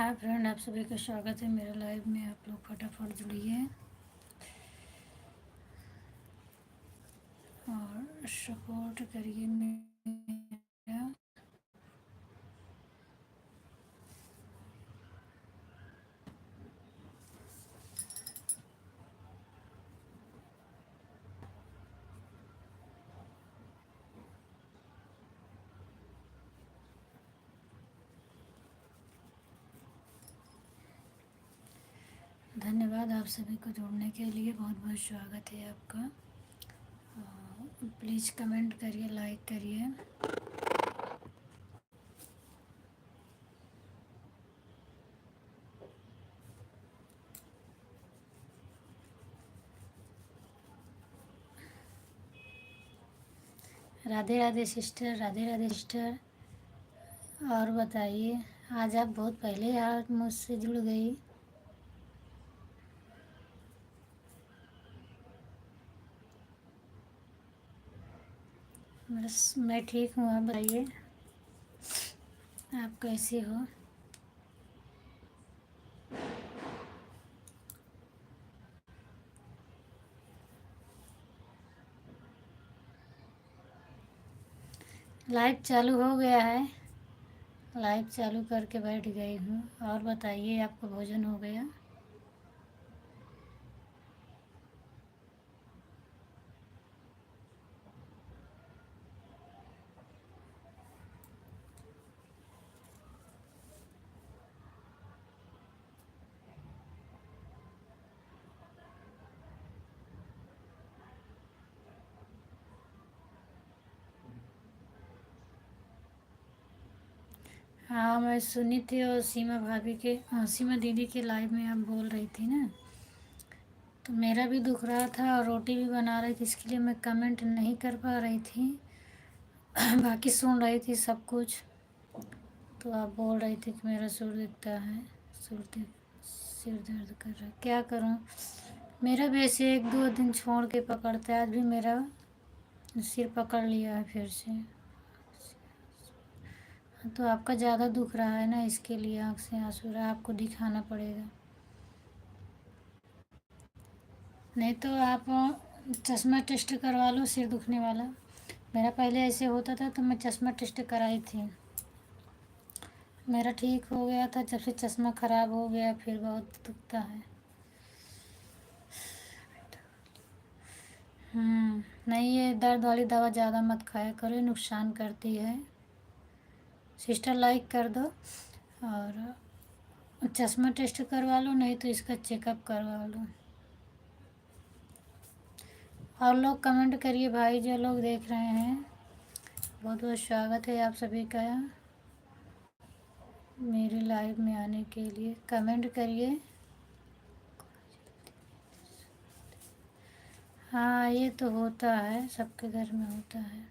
Hi friend, आप सभी का स्वागत है मेरे लाइव में। आप लोग फटाफट जुड़िए और सपोर्ट करिए मेरा। धन्यवाद आप सभी को जुड़ने के लिए, बहुत बहुत स्वागत है आपका। प्लीज़ कमेंट करिए, लाइक करिए। Radhe Radhe sister, Radhe Radhe sister. और बताइए, आज आप बहुत पहले यार मुझसे जुड़ गई। बस मैं ठीक हूँ, आप बताइए आप कैसे हो। लाइव चालू हो गया है, लाइव चालू करके बैठ गई हूँ। और बताइए, आपका भोजन हो गया? हाँ, मैं सुनी थी। और सीमा भाभी के, सीमा दीदी के लाइव में आप बोल रही थी ना, तो मेरा भी दुख रहा था और रोटी भी बना रही थी, इसके लिए मैं कमेंट नहीं कर पा रही थी। बाकी सुन रही थी सब कुछ। तो आप बोल रही थी कि मेरा सिर दुखता है, सिर दर्द कर रहा है। क्या करूँ, मेरा भी ऐसे एक दो दिन छोड़ के पकड़ता है। आज भी मेरा सिर पकड़ लिया है फिर से। तो आपका ज़्यादा दुख रहा है ना, इसके लिए आँख से आंसू रहा है, आपको दिखाना पड़ेगा। नहीं तो आप चश्मा टेस्ट करवा लो सिर दुखने वाला। मेरा पहले ऐसे होता था तो मैं चश्मा टेस्ट कराई थी, मेरा ठीक हो गया था। जब से चश्मा ख़राब हो गया फिर बहुत दुखता है। नहीं, ये दर्द वाली दवा ज़्यादा मत खाया करो, ये नुकसान करती है। सिस्टर लाइक कर दो और चश्मा टेस्ट करवा लो, नहीं तो इसका चेकअप करवा लो। और लोग कमेंट करिए भाई, जो लोग देख रहे हैं, बहुत बहुत स्वागत है आप सभी का मेरे लाइव में आने के लिए। कमेंट करिए। हाँ, ये तो होता है, सबके घर में होता है।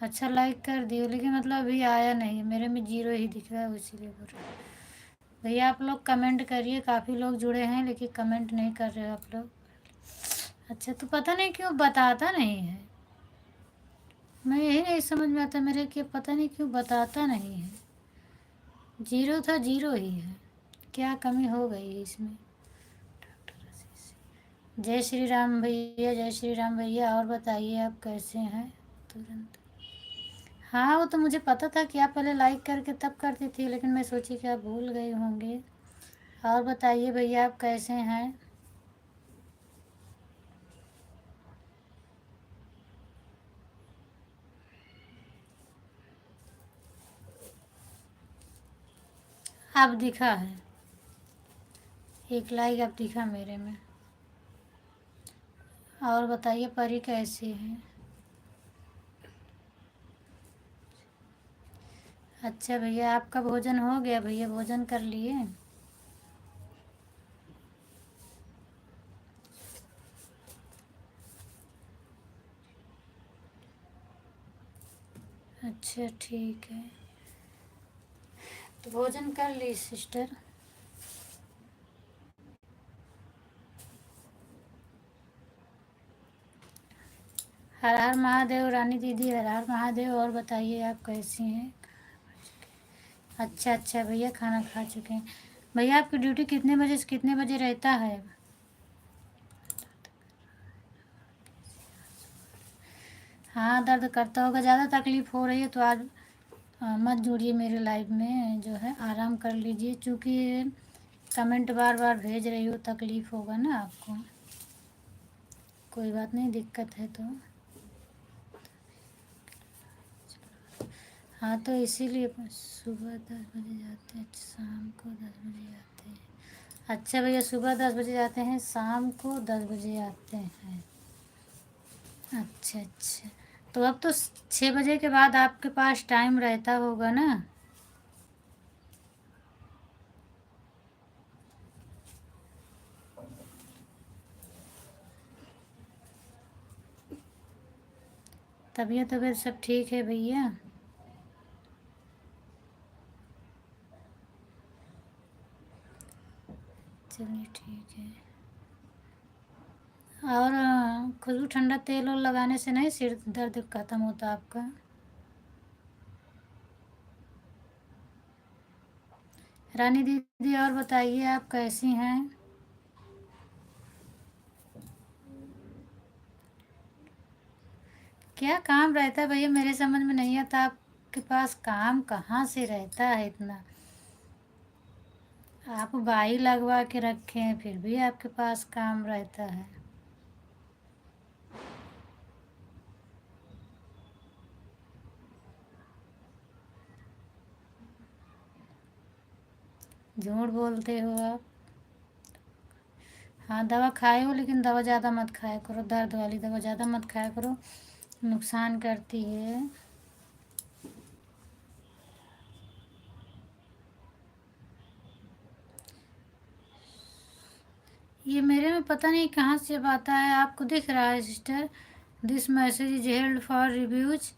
अच्छा, लाइक कर दियो, लेकिन मतलब अभी आया नहीं है, मेरे में जीरो ही दिख रहा है, इसीलिए बोल रहा हूँ। भैया आप लोग कमेंट करिए, काफ़ी लोग जुड़े हैं लेकिन कमेंट नहीं कर रहे आप लोग। अच्छा, तो पता नहीं क्यों बताता नहीं है, मैं यही नहीं समझ में आता मेरे कि पता नहीं क्यों बताता नहीं है। जीरो था, जीरो ही है, क्या कमी हो गई है इसमें। जय श्री राम भैया, जय श्री राम भैया। और बताइए आप कैसे हैं? तुरंत। हाँ, वो तो मुझे पता था कि आप पहले लाइक करके तब करती थी, लेकिन मैं सोची कि आप भूल गए होंगे। और बताइए भैया आप कैसे हैं? आप दिखा है, एक लाइक आप दिखा मेरे में। और बताइए परी कैसी है? अच्छा भैया, आपका भोजन हो गया? भैया भोजन कर लिए? अच्छा ठीक है, तो भोजन कर ली सिस्टर? हर हर महादेव रानी दीदी, हर हर महादेव। और बताइए आप कैसी हैं? अच्छा अच्छा भैया, खाना खा चुके हैं। भैया आपकी ड्यूटी कितने बजे से कितने बजे रहता है? हाँ, दर्द करता होगा, ज़्यादा तकलीफ़ हो रही है तो आज मत जुड़िए मेरे लाइव में, जो है आराम कर लीजिए, क्योंकि कमेंट बार बार भेज रही हो, तकलीफ़ होगा ना आपको। कोई बात नहीं, दिक्कत है तो। हाँ, तो इसीलिए सुबह 10 बजे जाते हैं, शाम को 10 बजे आते हैं। अच्छा भैया, सुबह 10 बजे जाते हैं, शाम को 10 बजे आते हैं। अच्छा अच्छा, तो अब तो 6 बजे के बाद आपके पास टाइम रहता होगा ना? तबीयत तबीयत सब ठीक है भैया? चलिए ठीक है। और खुशबू ठंडा तेल और लगाने से नहीं सिर दर्द खत्म होता आपका? रानी दीदी, और बताइए आप कैसी हैं? क्या काम रहता है भैया, मेरे समझ में नहीं आता, आपके पास काम कहाँ से रहता है इतना? आप बाई लगवा के रखे हैं, फिर भी आपके पास काम रहता है। झूठ बोलते हो आप। हाँ, दवा खाए हो, लेकिन दवा ज़्यादा मत खाया करो, दर्द वाली दवा ज़्यादा मत खाया करो, नुकसान करती है। ये मेरे में पता नहीं कहाँ से अब आता है, आपको दिख रहा है sister? This message is held for reviews,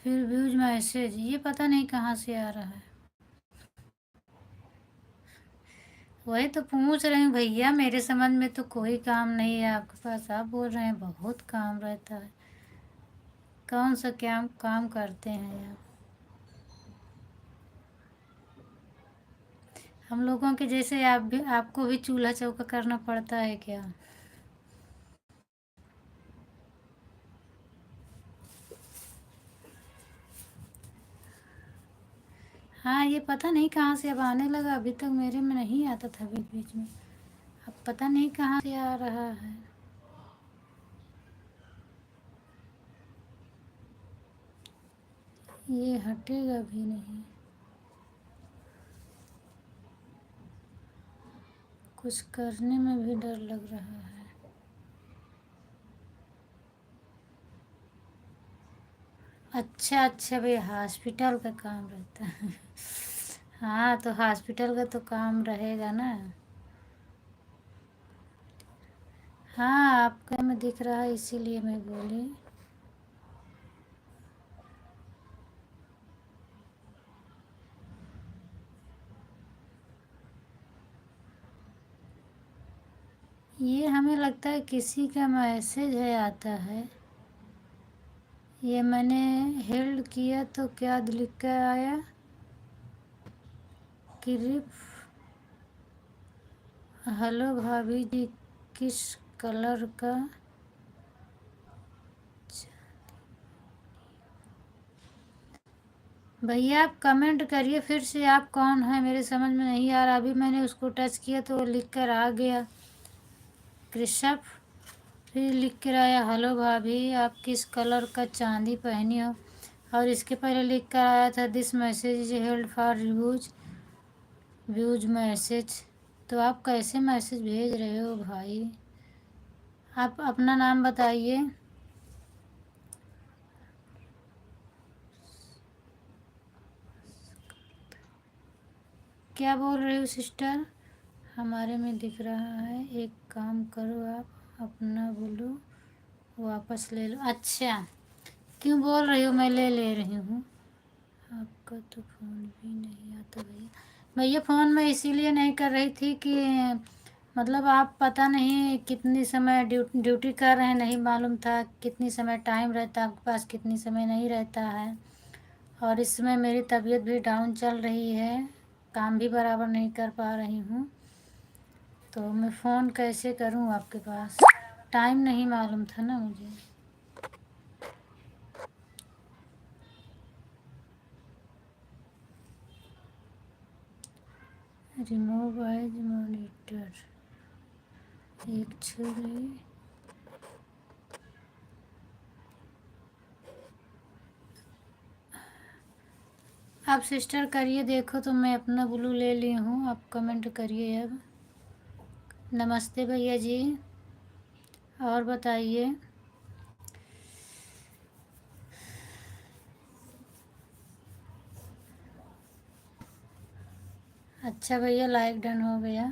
फिर व्यूज मैसेज, ये पता नहीं कहाँ से आ रहा है। वही तो पूछ रही हूँ भैया, मेरे समझ में तो कोई काम नहीं है आपके पास, आप बोल रहे हैं बहुत काम रहता है। कौन सा क्या काम करते हैं आप? हम लोगों के जैसे आप भी, आपको भी चूल्हा चौका करना पड़ता है क्या? हाँ, ये पता नहीं कहाँ से अब आने लगा, अभी तक मेरे में नहीं आता था बीच बीच में, अब पता नहीं कहाँ से आ रहा है। ये हटेगा भी नहीं, कुछ करने में भी डर लग रहा है। अच्छा अच्छा भैया, हॉस्पिटल का काम रहता है। हाँ, तो हॉस्पिटल का तो काम रहेगा ना। हाँ, आपका में दिख रहा है, इसीलिए मैं बोली। ये हमें लगता है किसी का मैसेज है आता है। ये मैंने हेल्ड किया तो क्या लिख कर आया कि हेलो भाभी जी, किस कलर का? भैया आप कमेंट करिए फिर से, आप कौन है, मेरे समझ में नहीं आ रहा, अभी मैंने उसको टच किया तो वो लिख कर आ गया कृषभ, फिर लिख कर आया हेलो भाभी, आप किस कलर का चांदी पहनी हो, और इसके पहले लिख कर आया था this message is held for reviews, views message. तो आप कैसे मैसेज भेज रहे हो भाई? आप अपना नाम बताइए। क्या बोल रहे हो सिस्टर? हमारे में दिख रहा है, एक काम करो आप अपना बोलो, वापस ले लो। अच्छा, क्यों बोल रही हो, मैं ले ले रही हूँ। आपका तो फ़ोन भी नहीं आता भैया। भैया फ़ोन मैं इसीलिए नहीं कर रही थी कि मतलब आप पता नहीं कितनी समय ड्यूटी कर रहे हैं, नहीं मालूम था कितनी समय टाइम रहता है आपके पास, कितनी समय नहीं रहता है, और इस समय मेरी तबीयत भी डाउन चल रही है, काम भी बराबर नहीं कर पा रही हूँ। तो मैं फ़ोन कैसे करूँ आपके पास, टाइम नहीं मालूम था ना मुझे। रिमूव एज मॉनिटर, एक्चुअली आप सिस्टर करिए, देखो तो मैं अपना ब्लू ले ली हूँ, आप कमेंट करिए अब। नमस्ते भैया जी, और बताइए। अच्छा भैया, लाइक डन हो गया।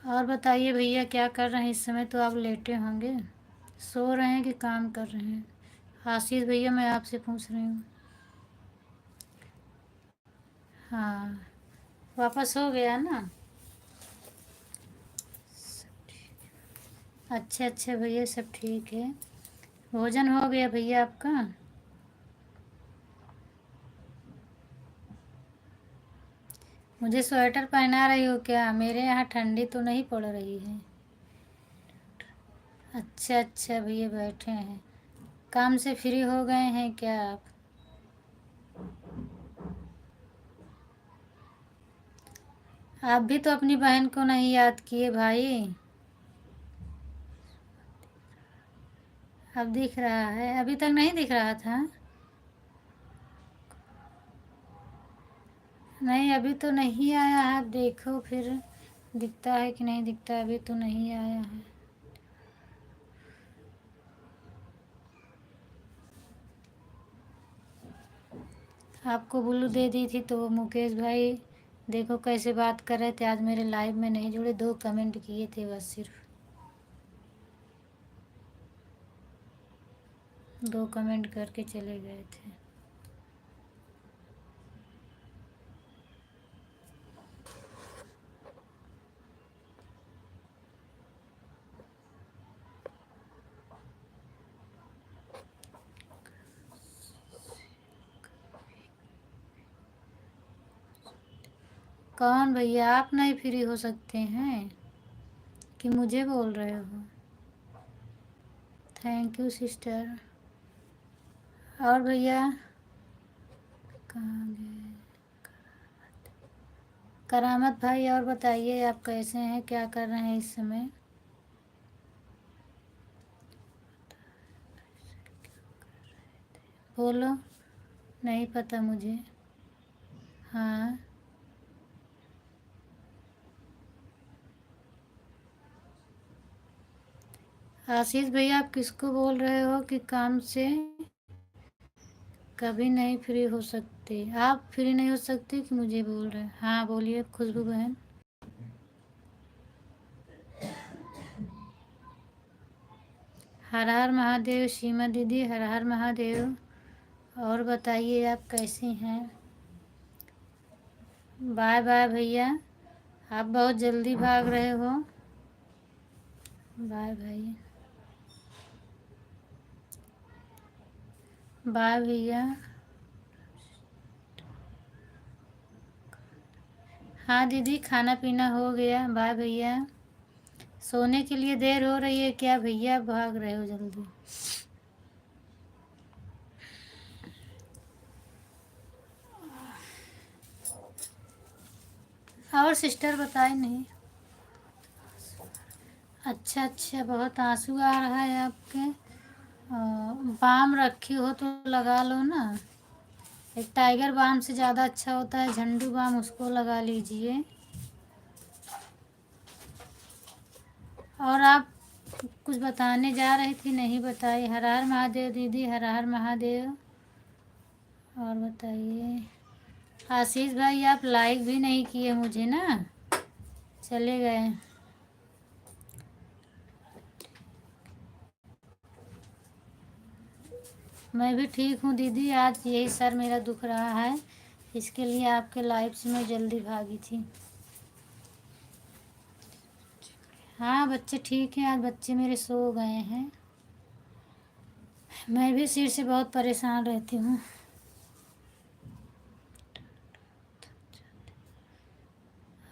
और बताइए भैया, क्या कर रहे हैं इस समय? तो आप लेटे होंगे, सो रहे हैं कि काम कर रहे हैं? आशीष भैया, मैं आपसे पूछ रही हूँ। हाँ, वापस हो गया ना? अच्छा अच्छा भैया, सब ठीक है। भोजन हो गया भैया आपका? मुझे स्वेटर पहना रही हो क्या? मेरे यहाँ ठंडी तो नहीं पड़ रही है। अच्छा अच्छा भैया, बैठे हैं। काम से फ्री हो गए हैं क्या आप? आप भी तो अपनी बहन को नहीं याद किए भाई। अब दिख रहा है, अभी तक नहीं दिख रहा था। नहीं, अभी तो नहीं आया है, आप देखो फिर दिखता है कि नहीं दिखता। अभी तो नहीं आया है। आपको ब्लू दे दी थी तो मुकेश भाई देखो कैसे बात कर रहे थे, आज मेरे लाइव में नहीं जुड़े, 2 कमेंट किए थे बस, सिर्फ 2 कमेंट करके चले गए थे। कौन भैया? आप नहीं फ्री हो सकते हैं कि मुझे बोल रहे हो? Thank you sister. और भैया कहाँ गए? करामत भाई, और बताइए आप कैसे हैं, क्या कर रहे हैं इस समय? बोलो। नहीं पता मुझे। हाँ, आशीष भैया, आप किसको बोल रहे हो कि काम से कभी नहीं फ्री हो सकते? आप फ्री नहीं हो सकते कि मुझे बोल रहे हैं? हाँ बोलिए खुशबू बहन। हर हर महादेव सीमा दीदी, हर हर महादेव। और बताइए आप कैसी हैं? बाय बाय भैया, आप बहुत जल्दी भाग रहे हो। बाय भाई, बाय भैया। हाँ दीदी, खाना पीना हो गया, बाय भैया। सोने के लिए देर हो रही है क्या भैया, भाग रहे हो जल्दी? और सिस्टर बताए नहीं। अच्छा अच्छा, बहुत आंसू आ रहा है आपके। बाम रखी हो तो लगा लो ना। एक टाइगर बाम से ज़्यादा अच्छा होता है झंडू बाम, उसको लगा लीजिए। और आप कुछ बताने जा रही थी, नहीं बताई। हर हर महादेव दीदी, हर हर महादेव। और बताइए। आशीष भाई, आप लाइक भी नहीं किए मुझे ना, चले गए। मैं भी ठीक हूँ दीदी, आज यही सर मेरा दुख रहा है, इसके लिए आपके लाइव से मैं जल्दी भागी थी। हाँ बच्चे ठीक हैं, आज बच्चे मेरे सो गए हैं। मैं भी सिर से बहुत परेशान रहती हूँ।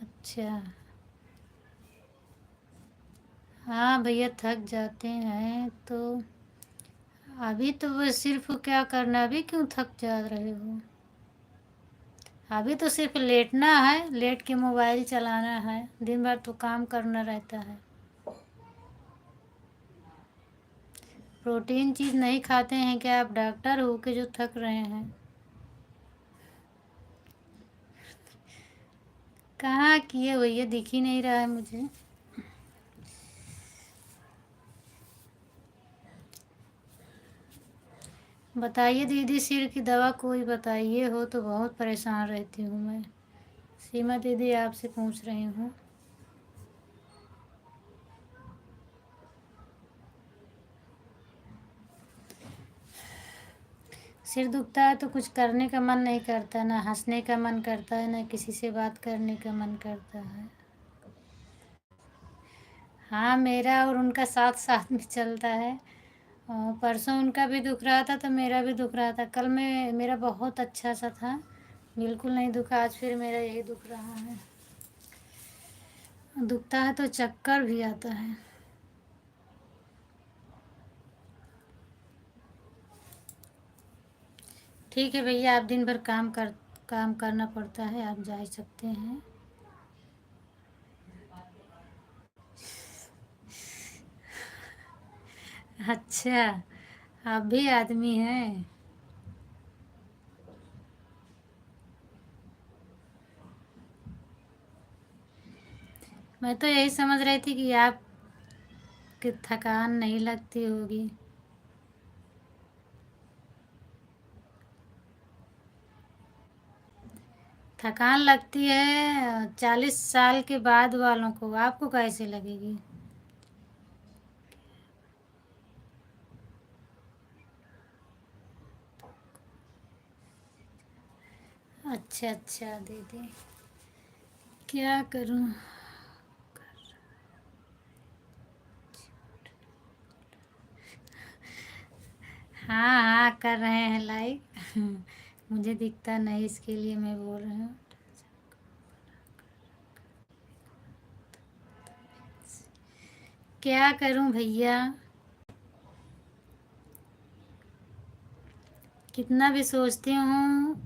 अच्छा। हाँ भैया, थक जाते हैं तो अभी तो वो सिर्फ क्या करना, अभी क्यों थक जा रहे हो? अभी तो सिर्फ लेटना है, लेट के मोबाइल चलाना है, दिन भर तो काम करना रहता है। प्रोटीन चीज़ नहीं खाते हैं क्या? आप डॉक्टर हो के जो थक रहे हैं? कहाँ किए भैया, दिख ही नहीं रहा है मुझे। बताइए दीदी, सिर की दवा कोई बताइए, हो तो बहुत परेशान रहती हूँ मैं। सीमा दीदी आपसे पूछ रही हूँ। सिर दुखता है तो कुछ करने का मन नहीं करता, ना हंसने का मन करता है, ना किसी से बात करने का मन करता है। हाँ, मेरा और उनका साथ साथ में चलता है। और परसों उनका भी दुख रहा था तो मेरा भी दुख रहा था। कल मैं मेरा बहुत अच्छा सा था, बिल्कुल नहीं दुखा। आज फिर मेरा यही दुख रहा है। दुखता है तो चक्कर भी आता है। ठीक है भैया, आप दिन भर काम करना पड़ता है, आप जा सकते हैं। अच्छा, आप भी आदमी हैं। मैं तो यही समझ रही थी कि आप की थकान नहीं लगती होगी। थकान लगती है 40 साल के बाद वालों को, आपको कैसे लगेगी? अच्छा अच्छा दीदी, क्या करूं? हाँ हाँ, कर रहे हैं लाइक। मुझे दिखता नहीं, इसके लिए मैं बोल रही हूँ। क्या करूं भैया, कितना भी सोचती हूँ,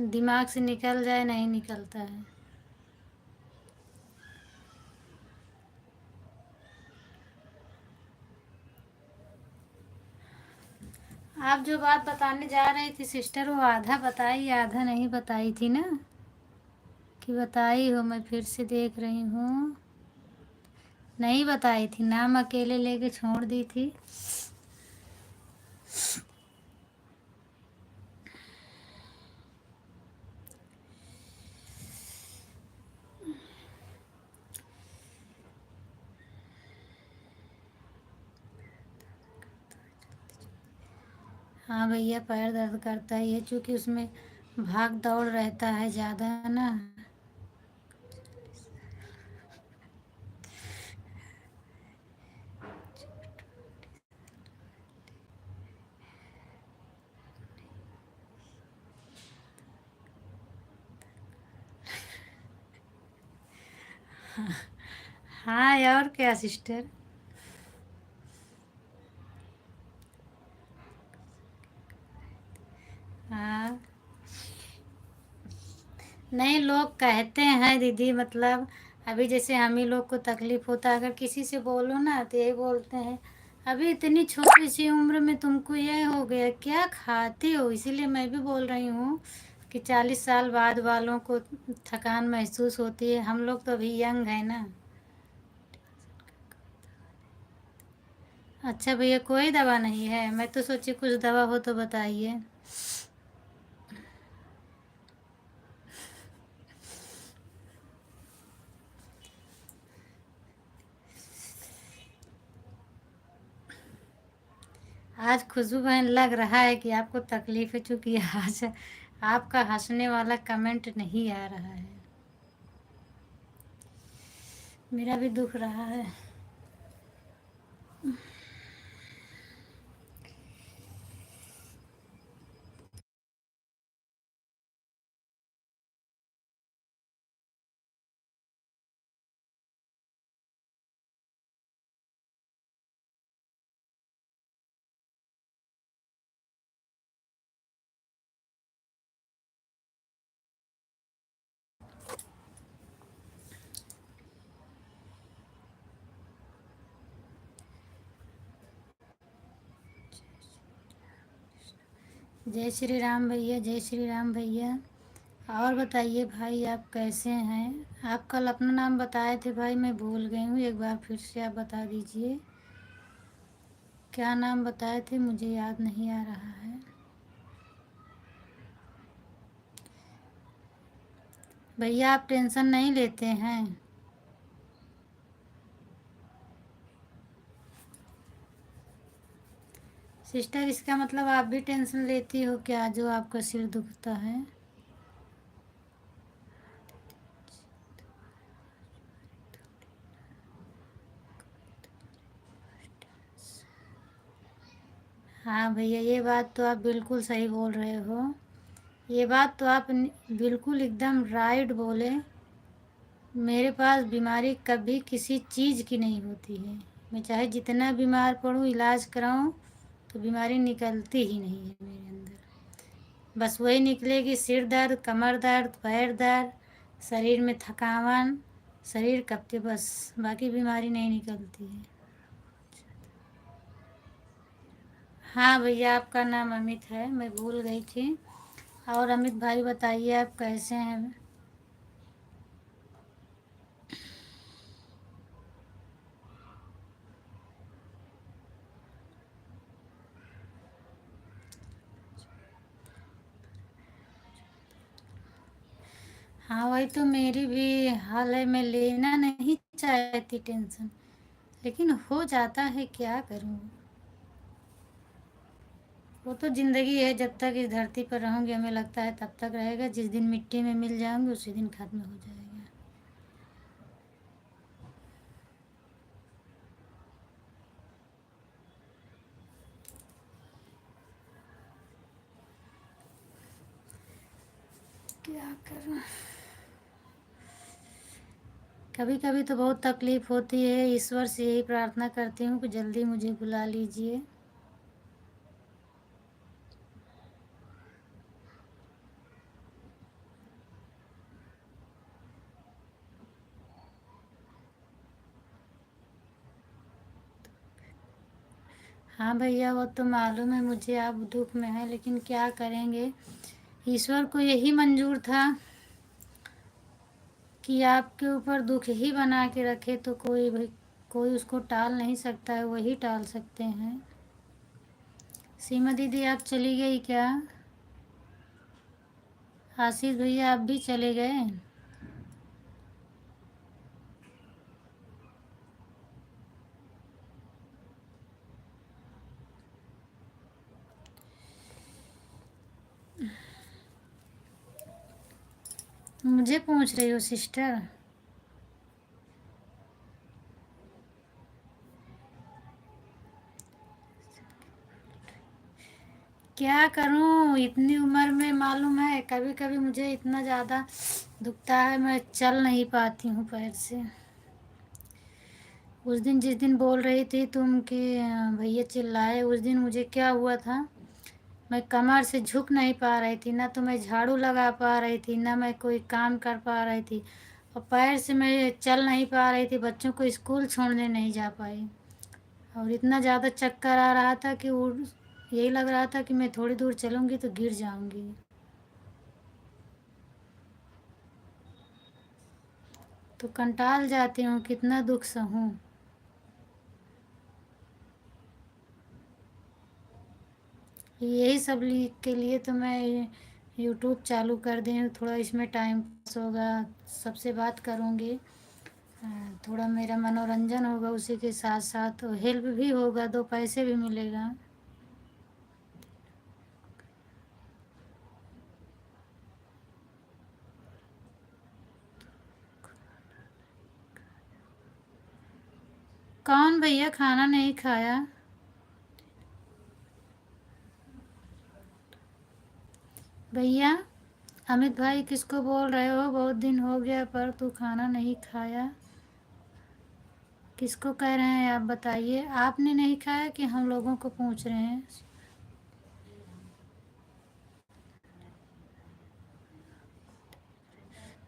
दिमाग से निकल जाए, नहीं निकलता है। आप जो बात बताने जा रही थी सिस्टर, वो आधा बताई आधा नहीं बताई थी ना? कि बताई हो, मैं फिर से देख रही हूँ। नहीं बताई थी, नाम अकेले लेके छोड़ दी थी। हाँ भैया, पैर दर्द करता ही है, क्योंकि उसमें भाग दौड़ रहता है ज़्यादा ना। हाँ, और क्या सिस्टर? हाँ, नहीं, लोग कहते हैं दीदी, मतलब अभी जैसे हम ही लोग को तकलीफ होता है, अगर किसी से बोलो ना तो यही बोलते हैं, अभी इतनी छोटी सी उम्र में तुमको ये हो गया, क्या खाती हो? इसीलिए मैं भी बोल रही हूँ कि 40 साल बाद वालों को थकान महसूस होती है, हम लोग तो अभी यंग है ना। अच्छा भैया, कोई दवा नहीं है? मैं तो सोची कुछ दवा हो तो बताइए। आज खुशबू बहन, लग रहा है कि आपको तकलीफ है, चूंकि आज आपका हंसने वाला कमेंट नहीं आ रहा है। मेरा भी दुख रहा है। जय श्री राम भैया, जय श्री राम भैया। और बताइए भाई, आप कैसे हैं? आप कल अपना नाम बताए थे भाई, मैं भूल गई हूँ, एक बार फिर से आप बता दीजिए। क्या नाम बताए थे, मुझे याद नहीं आ रहा है। भैया आप टेंशन नहीं लेते हैं? सिस्टर, इसका मतलब आप भी टेंशन लेती हो क्या, जो आपका सिर दुखता है? हाँ भैया, ये बात तो आप बिल्कुल सही बोल रहे हो। ये बात तो आप बिल्कुल एकदम राइट बोले। मेरे पास बीमारी कभी किसी चीज़ की नहीं होती है। मैं चाहे जितना बीमार पड़ूँ, इलाज कराऊँ, तो बीमारी निकलती ही नहीं है मेरे अंदर। बस वही निकलेगी सिर दर्द, कमर दर्द, पैर दर्द, शरीर में थकावन, शरीर कपते, बस। बाकी बीमारी नहीं निकलती है। हाँ भैया, आपका नाम अमित है, मैं भूल गई थी। और अमित भाई बताइए, आप कैसे हैं? हाँ, वही तो मेरी भी हाल है। मैं लेना नहीं चाहती टेंशन, लेकिन हो जाता है, क्या करूँ। वो तो ज़िंदगी है, जब तक इस धरती पर रहूँगी हमें लगता है तब तक रहेगा। जिस दिन मिट्टी में मिल जाऊँगी उसी दिन ख़त्म हो जाएगा। क्या करूँ। कभी कभी तो बहुत तकलीफ़ होती है, ईश्वर से यही प्रार्थना करती हूँ कि जल्दी मुझे बुला लीजिए। हाँ भैया, वो तो मालूम है मुझे, आप दुख में हैं, लेकिन क्या करेंगे। ईश्वर को यही मंजूर था कि आपके ऊपर दुख ही बना के रखे, तो कोई भी, कोई उसको टाल नहीं सकता है, वही टाल सकते हैं। सीमा दीदी, आप चली गई क्या? आशीष भैया, आप भी चले गए? मुझे पूछ रही हो सिस्टर? क्या करूं, इतनी उम्र में मालूम है, कभी कभी मुझे इतना ज़्यादा दुखता है, मैं चल नहीं पाती हूँ पैर से। उस दिन जिस दिन बोल रही थी तुम कि भैया चिल्लाए, उस दिन मुझे क्या हुआ था। मैं कमर से झुक नहीं पा रही थी, ना तो मैं झाड़ू लगा पा रही थी, ना मैं कोई काम कर पा रही थी। और पैर से मैं चल नहीं पा रही थी, बच्चों को स्कूल छोड़ने नहीं जा पाई। और इतना ज़्यादा चक्कर आ रहा था कि वो, यही लग रहा था कि मैं थोड़ी दूर चलूँगी तो गिर जाऊँगी। तो कंटाल जाती हूँ, कितना दुख सहूँ। यही सब के लिए तो मैं यूट्यूब चालू कर दी हूँ, थोड़ा इसमें टाइम पास होगा, सबसे बात करूँगी। थोड़ा मेरा मनोरंजन होगा, उसी के साथ साथ हेल्प भी होगा, दो पैसे भी मिलेगा। कौन भैया खाना नहीं खाया? भैया, अमित भाई किसको बोल रहे हो? बहुत दिन हो गया पर तू खाना नहीं खाया, किसको कह रहे हैं आप बताइए? आपने नहीं खाया कि हम लोगों को पूछ रहे हैं?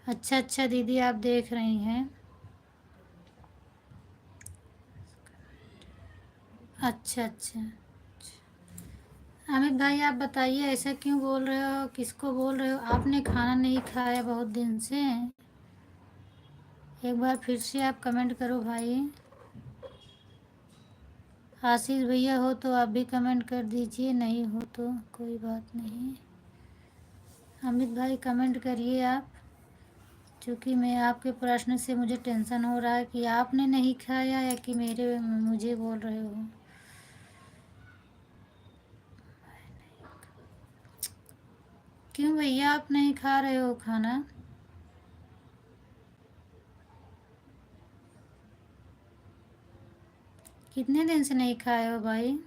अच्छा अच्छा दीदी, आप देख रही हैं। अच्छा अच्छा। अमित भाई आप बताइए ऐसा क्यों बोल रहे हो, किसको बोल रहे हो? आपने खाना नहीं खाया बहुत दिन से। एक बार फिर से आप कमेंट करो भाई। आशीष भैया हो तो आप भी कमेंट कर दीजिए, नहीं हो तो कोई बात नहीं। अमित भाई कमेंट करिए आप, क्योंकि मैं आपके प्रश्न से मुझे टेंशन हो रहा है कि आपने नहीं खाया या कि मेरे मुझे बोल रहे हो। क्यों भैया आप नहीं खा रहे हो खाना? कितने दिन से नहीं खाए हो भाई?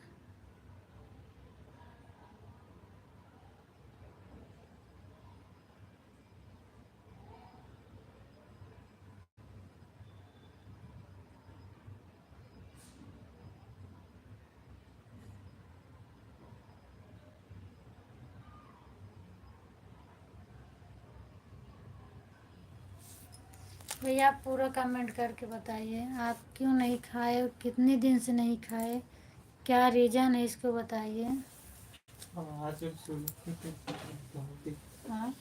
भैया आप पूरा कमेंट करके बताइए, आप क्यों नहीं खाए, कितने दिन से नहीं खाए, क्या रीज़न है इसको बताइए। हाँ,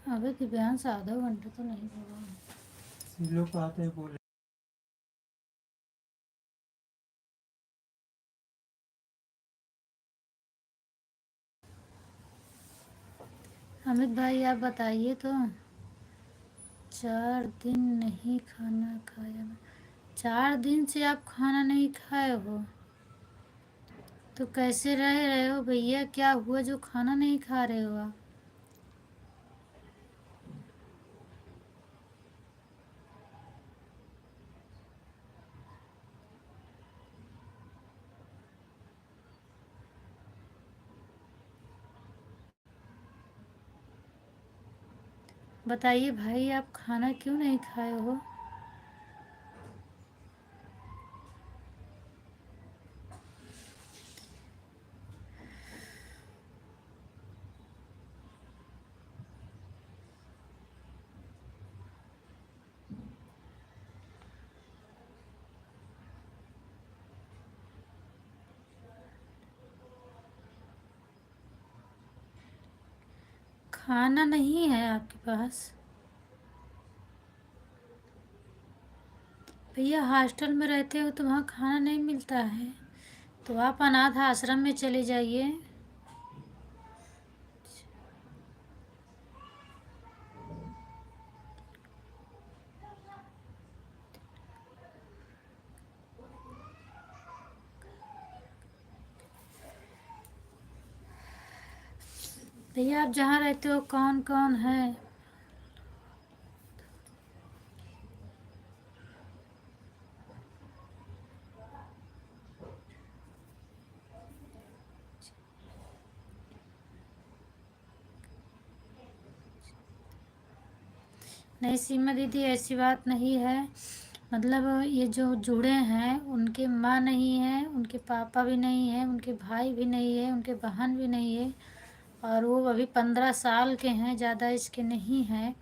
अबे दिव्यांश आधा घंटा तो नहीं होगा। लोग आते हैं बोले। अमित भाई आप बताइए तो। 4 दिन नहीं खाना खाया? 4 दिन से आप खाना नहीं खाए हो तो कैसे रह रहे हो भैया? क्या हुआ जो खाना नहीं खा रहे हो आप? बताइए भाई आप खाना क्यों नहीं खाए हो? खाना नहीं है आपके पास? भैया हॉस्टल में रहते हो तो वहाँ खाना नहीं मिलता है, तो आप अनाथ आश्रम में चले जाइए। भैया आप जहाँ रहते हो कौन कौन है? नहीं सीमा दीदी ऐसी बात नहीं है, मतलब ये जो जुड़े हैं उनके माँ नहीं है, उनके पापा भी नहीं है, उनके भाई भी नहीं है, उनके बहन भी नहीं है, और वो अभी 15 साल के हैं, ज़्यादा इसके नहीं हैं।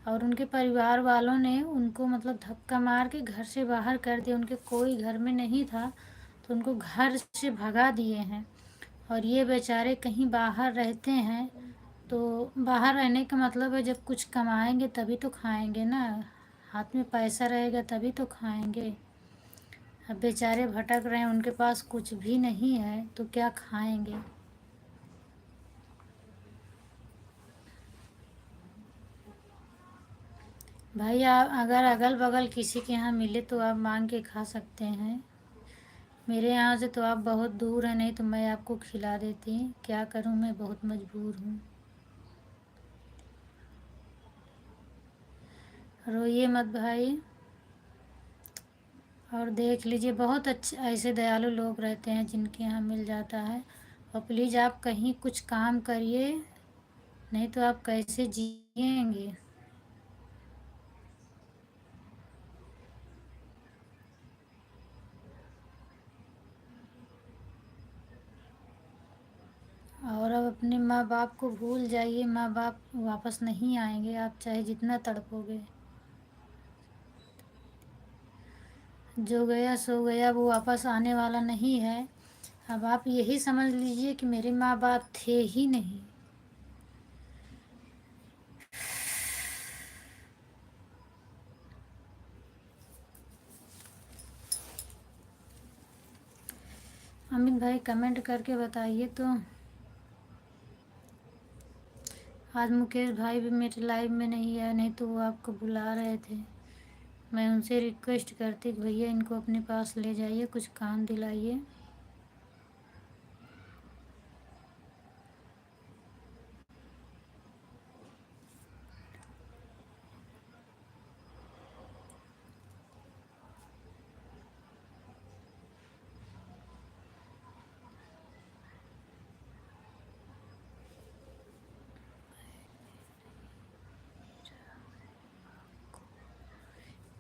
और उनके परिवार वालों ने उनको मतलब धक्का मार के घर से बाहर कर दिया, उनके कोई घर में नहीं था तो उनको घर से भगा दिए हैं। और ये बेचारे कहीं बाहर रहते हैं, तो बाहर रहने का मतलब है जब कुछ कमाएंगे तभी तो खाएंगे ना, हाथ में पैसा रहेगा तभी तो खाएंगे। अब बेचारे भटक रहे हैं, उनके पास कुछ भी नहीं है तो क्या खाएंगे? भाई आप अगर अगल बगल किसी के यहाँ मिले तो आप मांग के खा सकते हैं, मेरे यहाँ से तो आप बहुत दूर हैं, नहीं तो मैं आपको खिला देती। क्या करूँ, मैं बहुत मजबूर हूँ। रोइए मत भाई। और देख लीजिए बहुत अच्छे ऐसे दयालु लोग रहते हैं जिनके यहाँ मिल जाता है। और प्लीज़ आप कहीं कुछ काम करिए, नहीं तो आप कैसे जिएंगे? और अब अपने माँ बाप को भूल जाइए, माँ बाप वापस नहीं आएंगे, आप चाहे जितना तड़पोगे। जो गया सो गया, वो वापस आने वाला नहीं है। अब आप यही समझ लीजिए कि मेरे माँ बाप थे ही नहीं। अमित भाई कमेंट करके बताइए तो। आज मुकेश भाई भी मेरे लाइव में नहीं आए, नहीं तो वो आपको बुला रहे थे। मैं उनसे रिक्वेस्ट करती कि भैया इनको अपने पास ले जाइए, कुछ काम दिलाइए।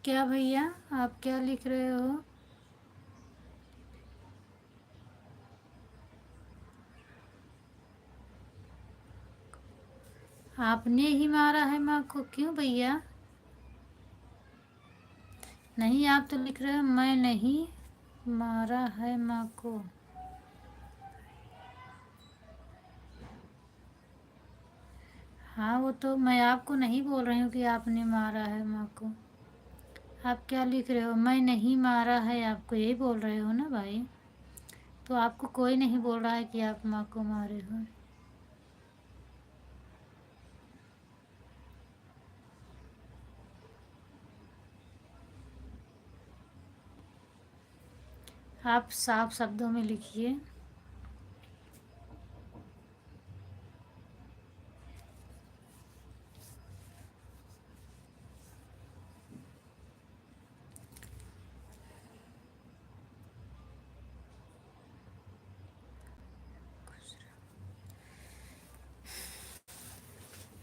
क्या भैया, आप क्या लिख रहे हो? आपने ही मारा है माँ को? क्यों भैया? नहीं, आप तो लिख रहे हो मैं नहीं मारा है माँ को। हाँ, वो तो मैं आपको नहीं बोल रही हूँ कि आपने मारा है माँ को। आप क्या लिख रहे हो? मैं नहीं मारा है, आपको यही बोल रहे हो ना भाई? तो आपको कोई नहीं बोल रहा है कि आप माँ को मारे हो। आप साफ शब्दों में लिखिए।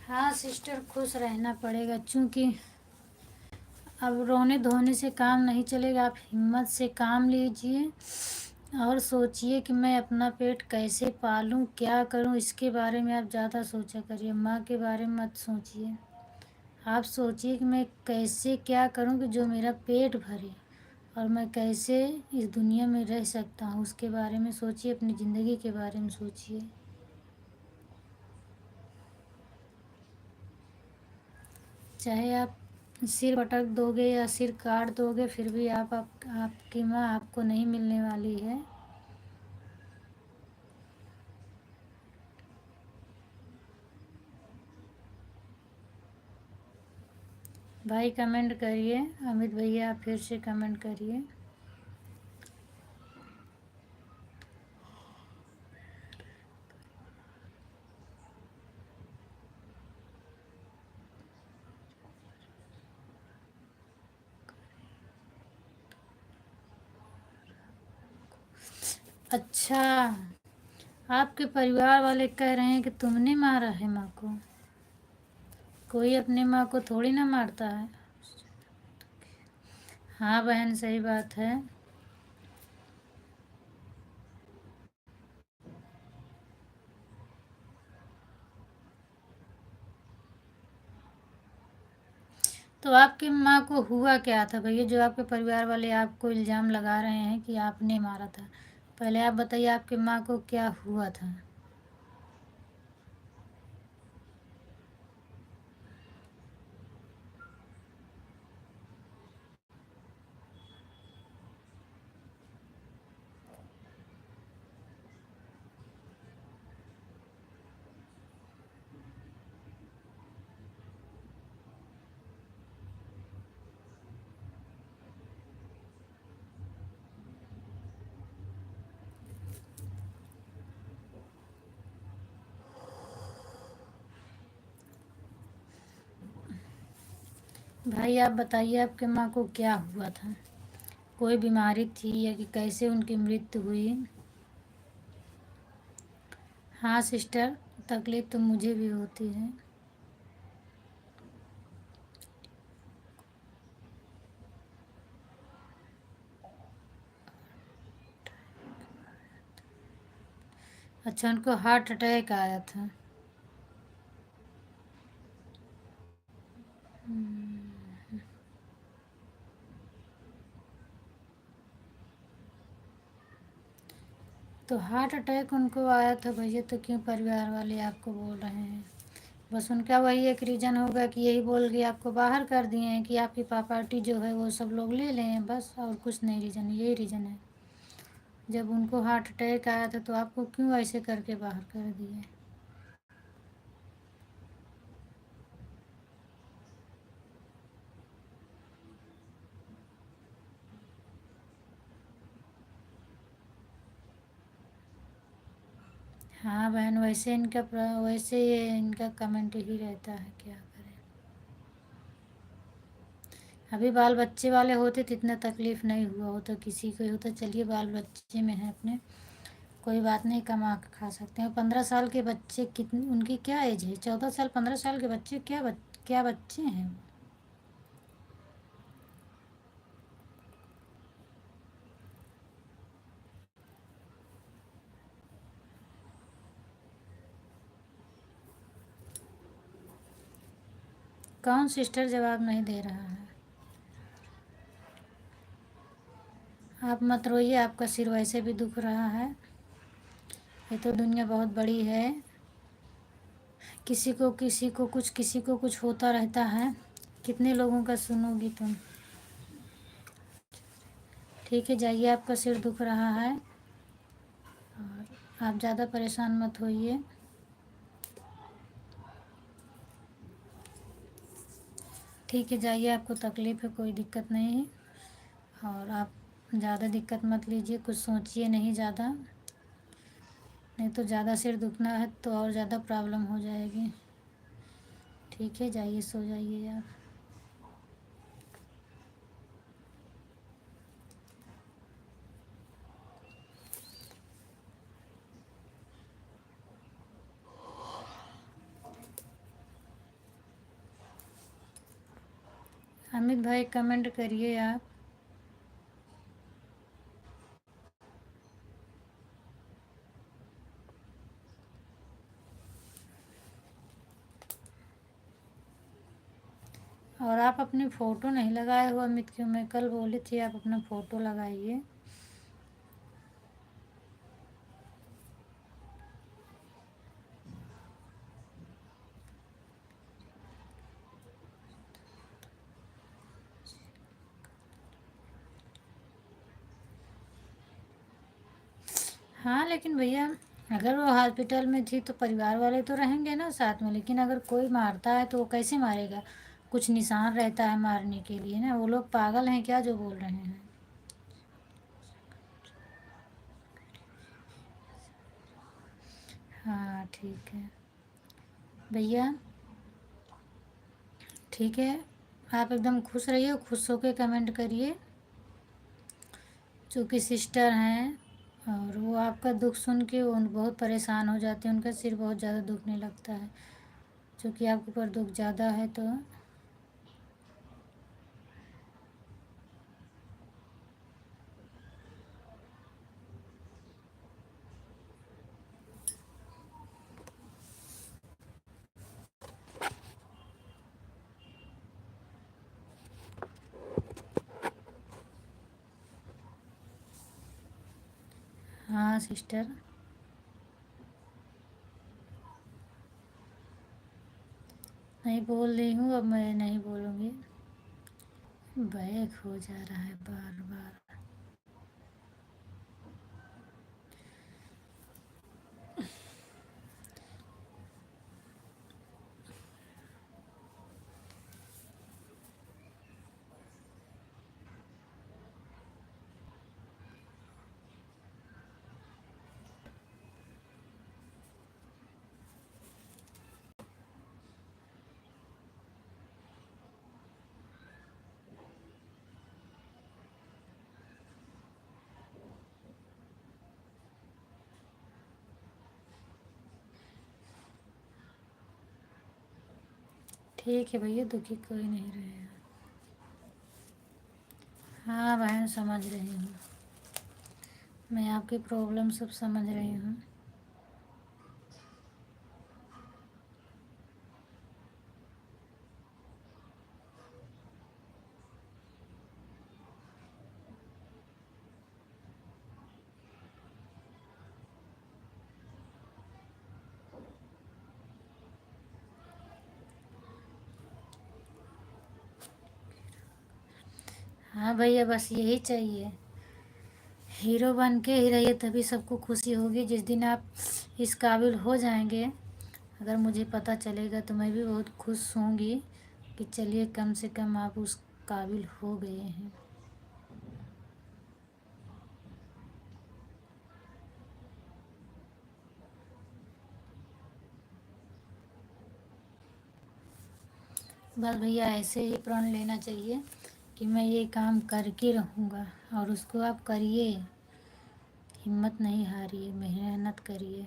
हाँ सिस्टर, खुश रहना पड़ेगा, क्योंकि अब रोने धोने से काम नहीं चलेगा। आप हिम्मत से काम लीजिए और सोचिए कि मैं अपना पेट कैसे पालूं, क्या करूं, इसके बारे में आप ज़्यादा सोचा करिए। माँ के बारे में मत सोचिए। आप सोचिए कि मैं कैसे क्या करूं कि जो मेरा पेट भरे और मैं कैसे इस दुनिया में रह सकता हूं, उसके बारे में सोचिए, अपनी ज़िंदगी के बारे में सोचिए। चाहे आप सिर पटक दोगे या सिर काट दोगे, फिर भी आपकी माँ आपको नहीं मिलने वाली है। भाई कमेंट करिए। अमित भैया आप फिर से कमेंट करिए। अच्छा, आपके परिवार वाले कह रहे हैं कि तुमने मारा है माँ को? कोई अपने माँ को थोड़ी ना मारता है। हाँ बहन, सही बात है। तो आपकी माँ को हुआ क्या था भैया, जो आपके परिवार वाले आपको इल्ज़ाम लगा रहे हैं कि आपने मारा था? पहले आप बताइए आपकी माँ को क्या हुआ था? भाई आप बताइए आपके माँ को क्या हुआ था? कोई बीमारी थी या कि कैसे उनकी मृत्यु हुई? हाँ सिस्टर, तकलीफ़ तो मुझे भी होती है। अच्छा, उनको हार्ट अटैक आया था? तो हार्ट अटैक उनको आया था भैया, तो क्यों परिवार वाले आपको बोल रहे हैं? बस उनका वही एक रीज़न होगा कि यही बोल के आपको बाहर कर दिए हैं कि आपकी प्रॉपर्टी जो है वो सब लोग ले लें, बस और कुछ नहीं रीज़न, यही रीज़न है। जब उनको हार्ट अटैक आया था तो आपको क्यों ऐसे करके बाहर कर दिए? हाँ बहन, वैसे वैसे ये इनका कमेंट ही रहता है, क्या करें। अभी बाल बच्चे वाले होते तो इतना तकलीफ़ नहीं हुआ होता, किसी को होता। चलिए बाल बच्चे में है अपने, कोई बात नहीं, कमा के खा सकते हैं। 15 साल के बच्चे कितनी, उनकी क्या एज है? 14 साल, 15 साल के बच्चे क्या बच्चे हैं? कौन सिस्टर जवाब नहीं दे रहा है? आप मत रोइए, आपका सिर वैसे भी दुख रहा है। ये तो दुनिया बहुत बड़ी है, किसी को कुछ होता रहता है। कितने लोगों का सुनोगी तुम? ठीक है, जाइए, आपका सिर दुख रहा है और आप ज़्यादा परेशान मत होइए। ठीक है, जाइए, आपको तकलीफ़ है, कोई दिक्कत नहीं है। और आप ज़्यादा दिक्कत मत लीजिए, कुछ सोचिए नहीं ज़्यादा, नहीं तो ज़्यादा सिर दुखना है तो और ज़्यादा प्रॉब्लम हो जाएगी। ठीक है, जाइए, सो जाइए आप। अमित भाई कमेंट करिए आप। और आप अपनी फ़ोटो नहीं लगाए हो अमित, क्यों? मैं कल बोली थी आप अपना फ़ोटो लगाइए। हाँ लेकिन भैया, अगर वो हॉस्पिटल में थी तो परिवार वाले तो रहेंगे ना साथ में, लेकिन अगर कोई मारता है तो वो कैसे मारेगा? कुछ निशान रहता है मारने के लिए ना। वो लोग पागल हैं क्या जो बोल रहे हैं? हाँ ठीक है भैया, ठीक है, आप एकदम खुश रहिए, खुश होकर कमेंट करिए। चूँकि सिस्टर हैं और वो आपका दुख सुन के उन बहुत परेशान हो जाते हैं, उनका सिर बहुत ज़्यादा दुखने लगता है। चूँकि आपके ऊपर दुख ज़्यादा है तो हाँ सिस्टर, नहीं बोल रही हूँ, अब मैं नहीं बोलूँगी। बैक हो जा रहा है बार बार। ठीक है भैया, दुखी कोई नहीं रहेगा। हाँ बहन, समझ रही हूँ, मैं आपकी प्रॉब्लम सब समझ रही हूँ। हाँ भैया, बस यही चाहिए। हीरो बन के ही रहिए, तभी सबको खुशी होगी। जिस दिन आप इस काबिल हो जाएंगे, अगर मुझे पता चलेगा तो मैं भी बहुत खुश होंगी कि चलिए कम से कम आप उस काबिल हो गए हैं। बस भैया ऐसे ही प्रण लेना चाहिए कि मैं ये काम करके रहूँगा, और उसको आप करिए। हिम्मत नहीं हारिए, मेहनत करिए।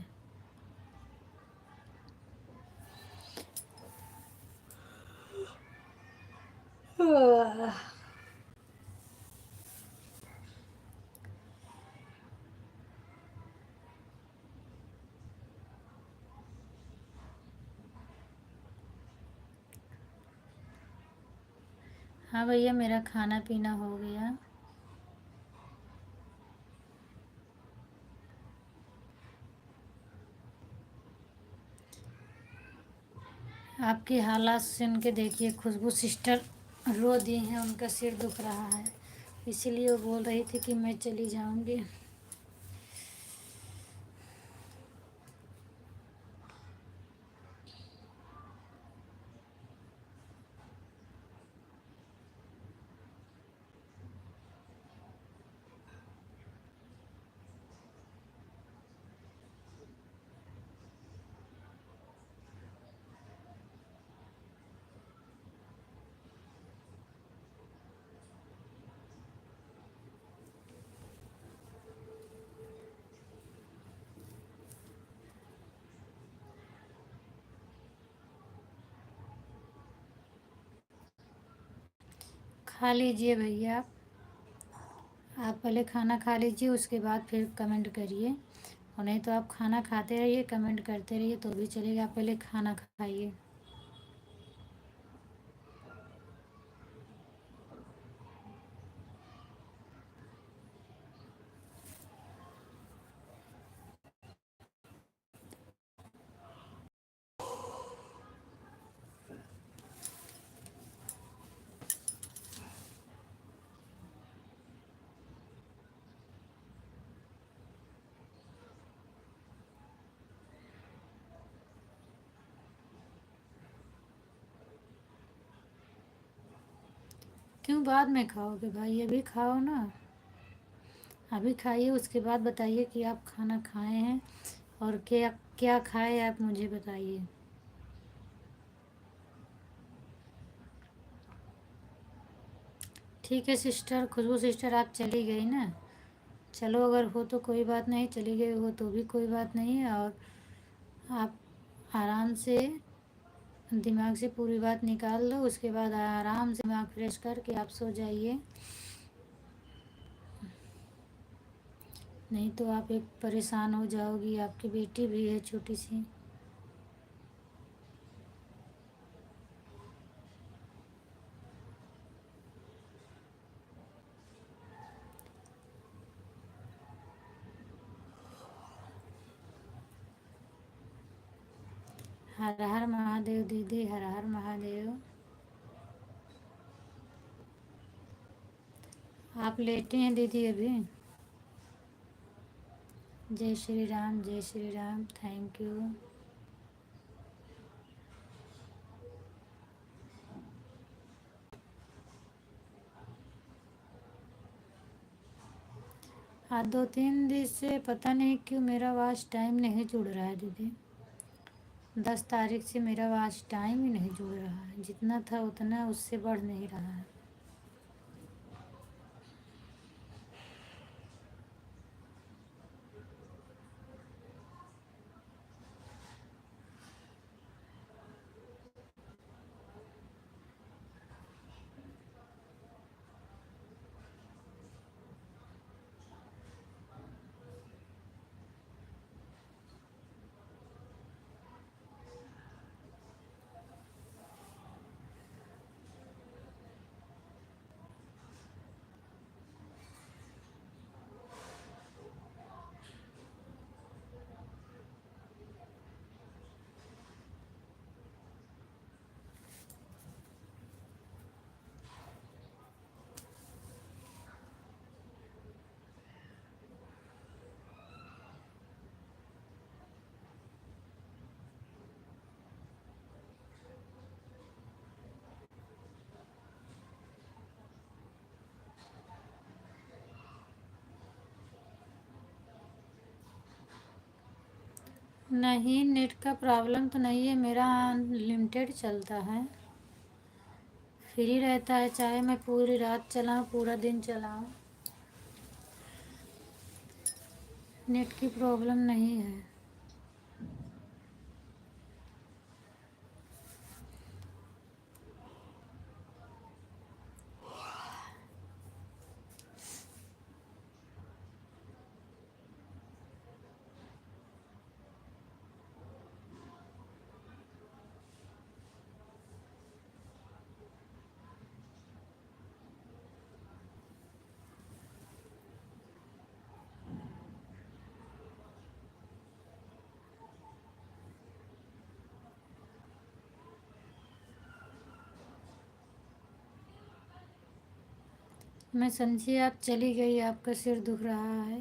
हाँ भैया, मेरा खाना पीना हो गया। आपकी हालात सुन के देखिए, खुशबू सिस्टर रो दी हैं, उनका सिर दुख रहा है, इसीलिए वो बोल रही थी कि मैं चली जाऊंगी। खा लीजिए भैया, आप पहले खाना खा लीजिए, उसके बाद फिर कमेंट करिए। और नहीं तो आप खाना खाते रहिए, कमेंट करते रहिए तो भी चलेगा। आप पहले खाना खाइए। क्यों बाद में खाओगे भाई, अभी खाओ ना। अभी खाइए, उसके बाद बताइए कि आप खाना खाए हैं, और क्या क्या खाए आप मुझे बताइए। ठीक है सिस्टर, खुशबू सिस्टर आप चली गई ना। चलो, अगर हो तो कोई बात नहीं, चली गई हो तो भी कोई बात नहीं है। और आप आराम से दिमाग से पूरी बात निकाल लो, उसके बाद आराम से दिमाग फ्रेश करके आप सो जाइए। नहीं तो आप एक परेशान हो जाओगी, आपकी बेटी भी है छोटी सी। हर हर महादेव दीदी, हर हर महादेव। आप लेटे हैं दीदी अभी? जय श्री राम, जय श्री राम, थैंक यू। आज 2-3 दिन से पता नहीं क्यों मेरा वॉच टाइम नहीं जुड़ रहा है दीदी। 10 तारीख से मेरा वॉच टाइम ही नहीं जुड़ रहा है, जितना था उतना, उससे बढ़ नहीं रहा है। नहीं, नेट का प्रॉब्लम तो नहीं है, मेरा अनलिमिटेड चलता है, फ्री रहता है, चाहे मैं पूरी रात चलाऊँ पूरा दिन चलाऊँ, नेट की प्रॉब्लम नहीं है। मैं समझी आप चली गई, आपका सिर दुख रहा है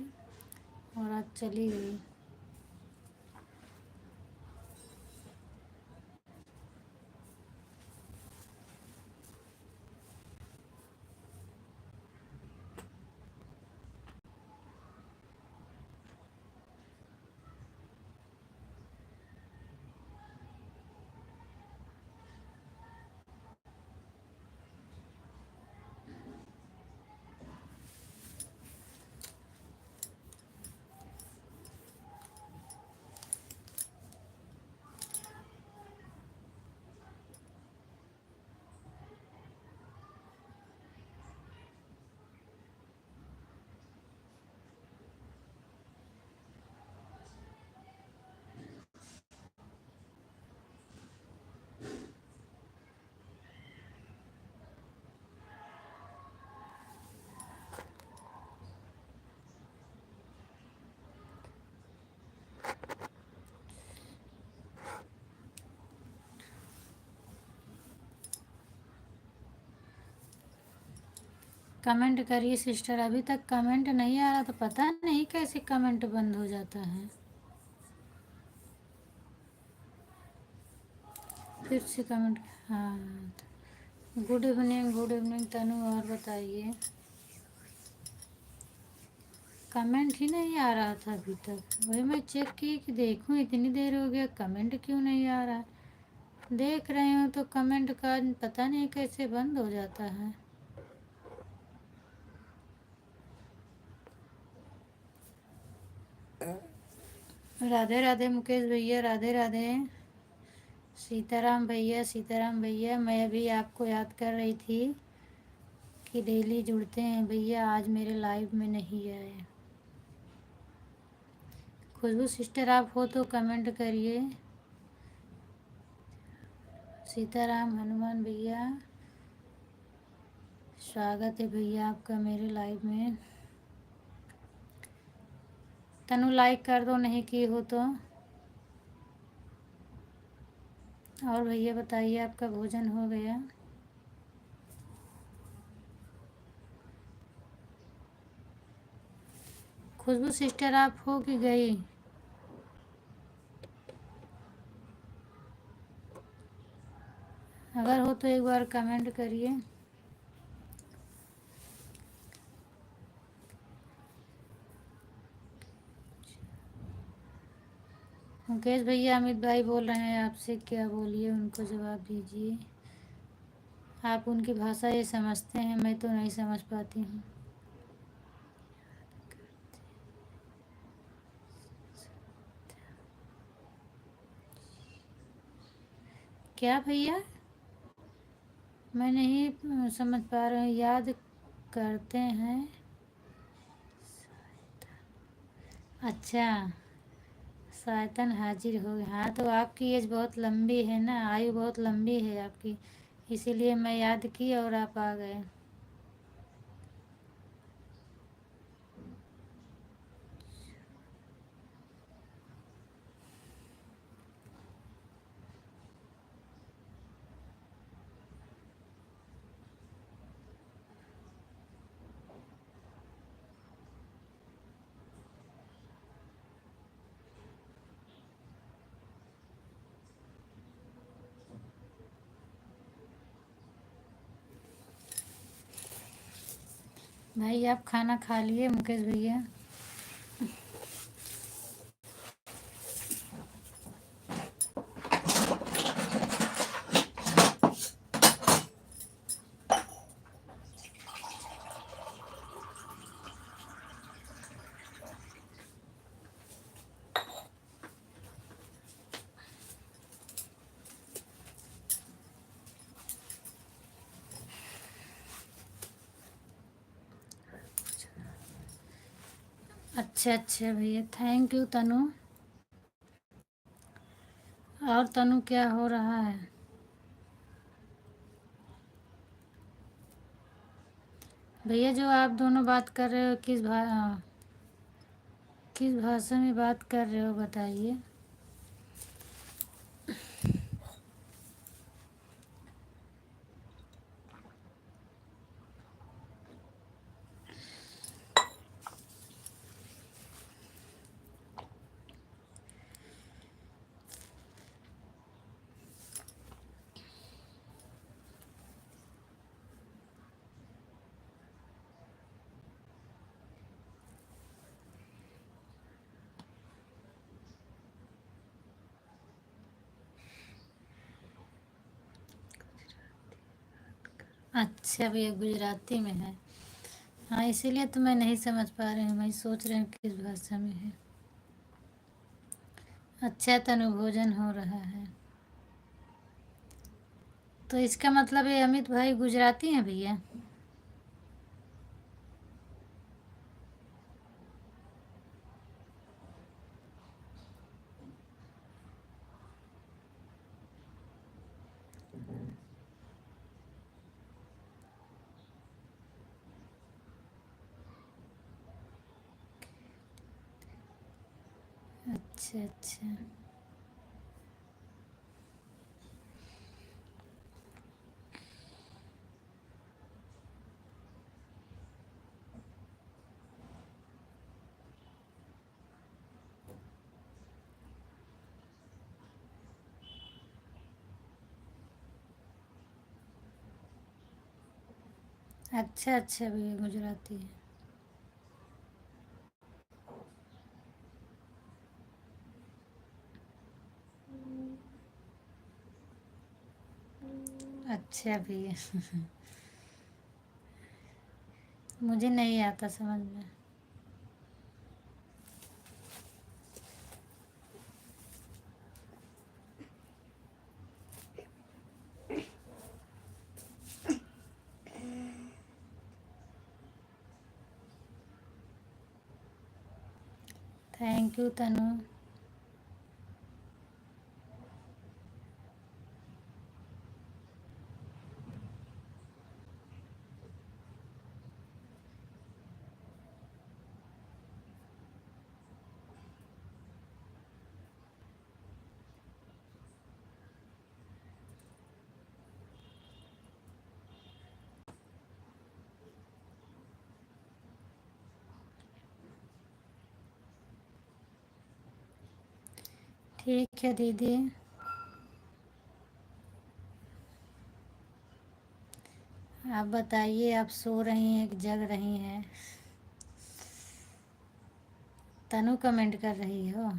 और आप चली गई। कमेंट करिए सिस्टर, अभी तक कमेंट नहीं आ रहा तो पता नहीं कैसे कमेंट बंद हो जाता है। फिर से कमेंट। हाँ, गुड इवनिंग, गुड इवनिंग तनु, और बताइए। कमेंट ही नहीं आ रहा था अभी तक, वही मैं चेक की कि देखूं, इतनी देर हो गया कमेंट क्यों नहीं आ रहा। देख रहे हो तो कमेंट का पता नहीं कैसे बंद हो जाता है। राधे राधे मुकेश भैया, राधे राधे। सीताराम भैया, सीताराम भैया, मैं अभी आपको याद कर रही थी कि डेली जुड़ते हैं भैया, आज मेरे लाइव में नहीं आए। खुशबू सिस्टर आप हो तो कमेंट करिए। सीताराम हनुमान भैया, स्वागत है भैया आपका मेरे लाइव में। तनु लाइक कर दो, नहीं की हो तो। और भैया बताइए, आपका भोजन हो गया? खुशबू सिस्टर आप हो कि गई? अगर हो तो एक बार कमेंट करिए। मुकेश भैया, अमित भाई बोल रहे हैं आपसे, क्या बोलिए, उनको जवाब दीजिए। आप उनकी भाषा ये समझते हैं, मैं तो नहीं समझ पाती हूँ। क्या भैया? मैं नहीं समझ पा रहा हूँ। याद करते हैं? अच्छा, शायतन हाजिर हो गए। हाँ, तो आपकी एज बहुत लंबी है ना, आयु बहुत लंबी है आपकी, इसीलिए मैं याद की और आप आ गए। भाई आप खाना खा लिए मुकेश भैया? अच्छा अच्छा भैया, थैंक यू तनु। और तनु क्या हो रहा है? भैया जो आप दोनों बात कर रहे हो किस भाषा में बात कर रहे हो बताइए। अच्छा भैया, गुजराती में है। हाँ, इसीलिए तो मैं नहीं समझ पा रही हूँ, मैं सोच रही हूँ किस भाषा में है। अच्छा तनु, भोजन हो रहा है। तो इसका मतलब ये अमित भाई गुजराती हैं भैया? अच्छा अच्छा। अच्छा अच्छा भैया, गुजराती है। अच्छा भैया। मुझे नहीं आता समझ में। थैंक यू तनु। ठीक है दीदी। आप बताइए, आप सो रही हैं कि जग रही हैं? तनु कमेंट कर रही हो?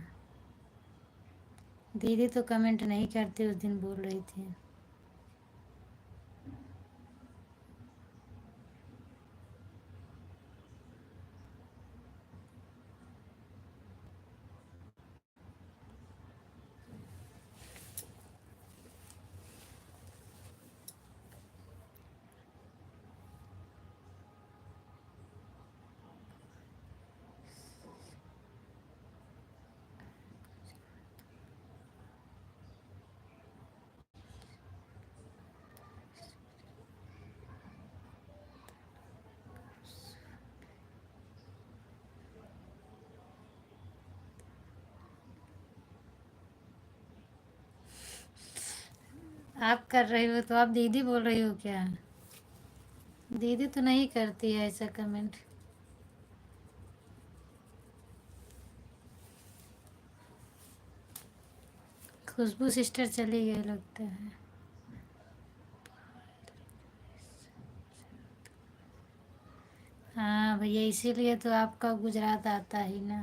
दीदी तो कमेंट नहीं करती, उस दिन बोल रही थी। आप कर रही हो तो आप दीदी बोल रही हो क्या? दीदी तो नहीं करती है ऐसा कमेंट। खुशबू सिस्टर चली गई लगता है। हाँ भैया, इसीलिए तो आपका गुजरात आता ही ना।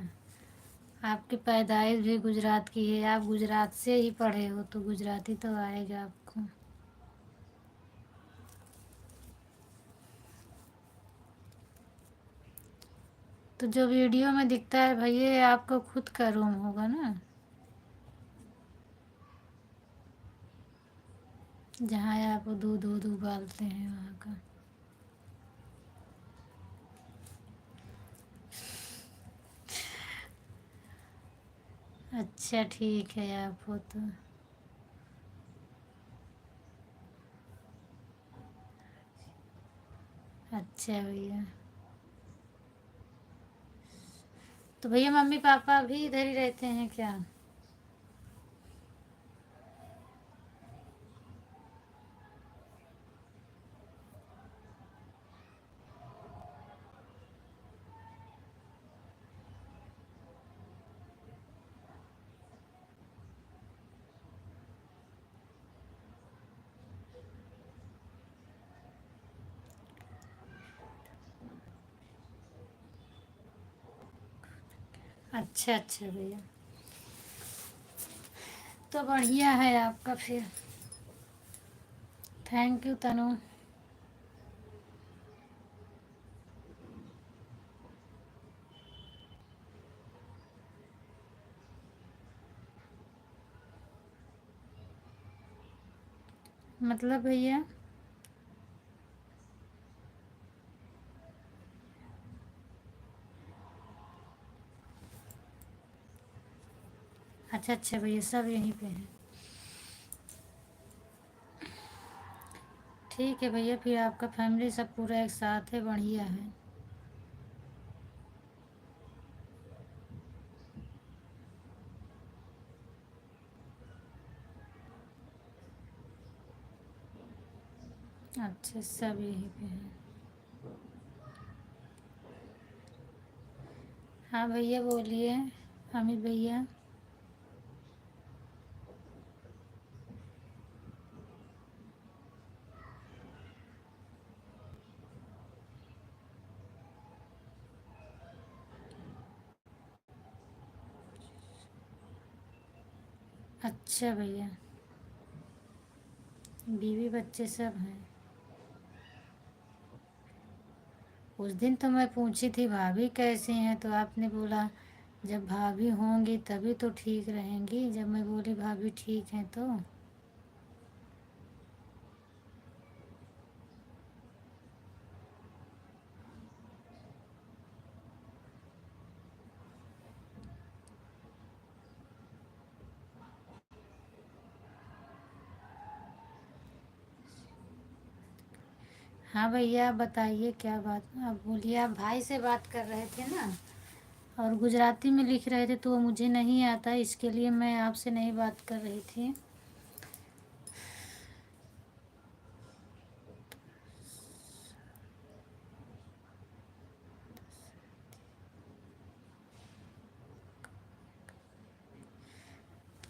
आपकी पैदाइश भी गुजरात की है, आप गुजरात से ही पढ़े हो तो गुजराती तो आएगा आपको। तो जो वीडियो में दिखता है भैया, ये आपका खुद का रूम होगा ना, जहाँ आप दूध दूध उबालते हैं वहाँ का? अच्छा ठीक है आप हो तो। अच्छा भैया। तो भैया मम्मी पापा भी इधर ही रहते हैं क्या? अच्छा अच्छा भैया। तो बढ़िया है आपका फिर। थैंक यू तनु। मतलब भैया? अच्छा अच्छा भैया सब यहीं पे हैं। ठीक है भैया फिर आपका फैमिली सब पूरा एक साथ है, बढ़िया है। अच्छा सब यहीं पे हैं। हाँ भैया बोलिए। अमित भैया। अच्छा भैया। बीवी बच्चे सब हैं। उस दिन तो मैं पूछी थी भाभी कैसी हैं, तो आपने बोला जब भाभी होंगी तभी तो ठीक रहेंगी। जब मैं बोली भाभी ठीक हैं तो। हाँ भैया आप बताइए क्या बात, आप बोलिए। आप भाई से बात कर रहे थे ना, और गुजराती में लिख रहे थे तो वो मुझे नहीं आता, इसके लिए मैं आपसे नहीं बात कर रही थी।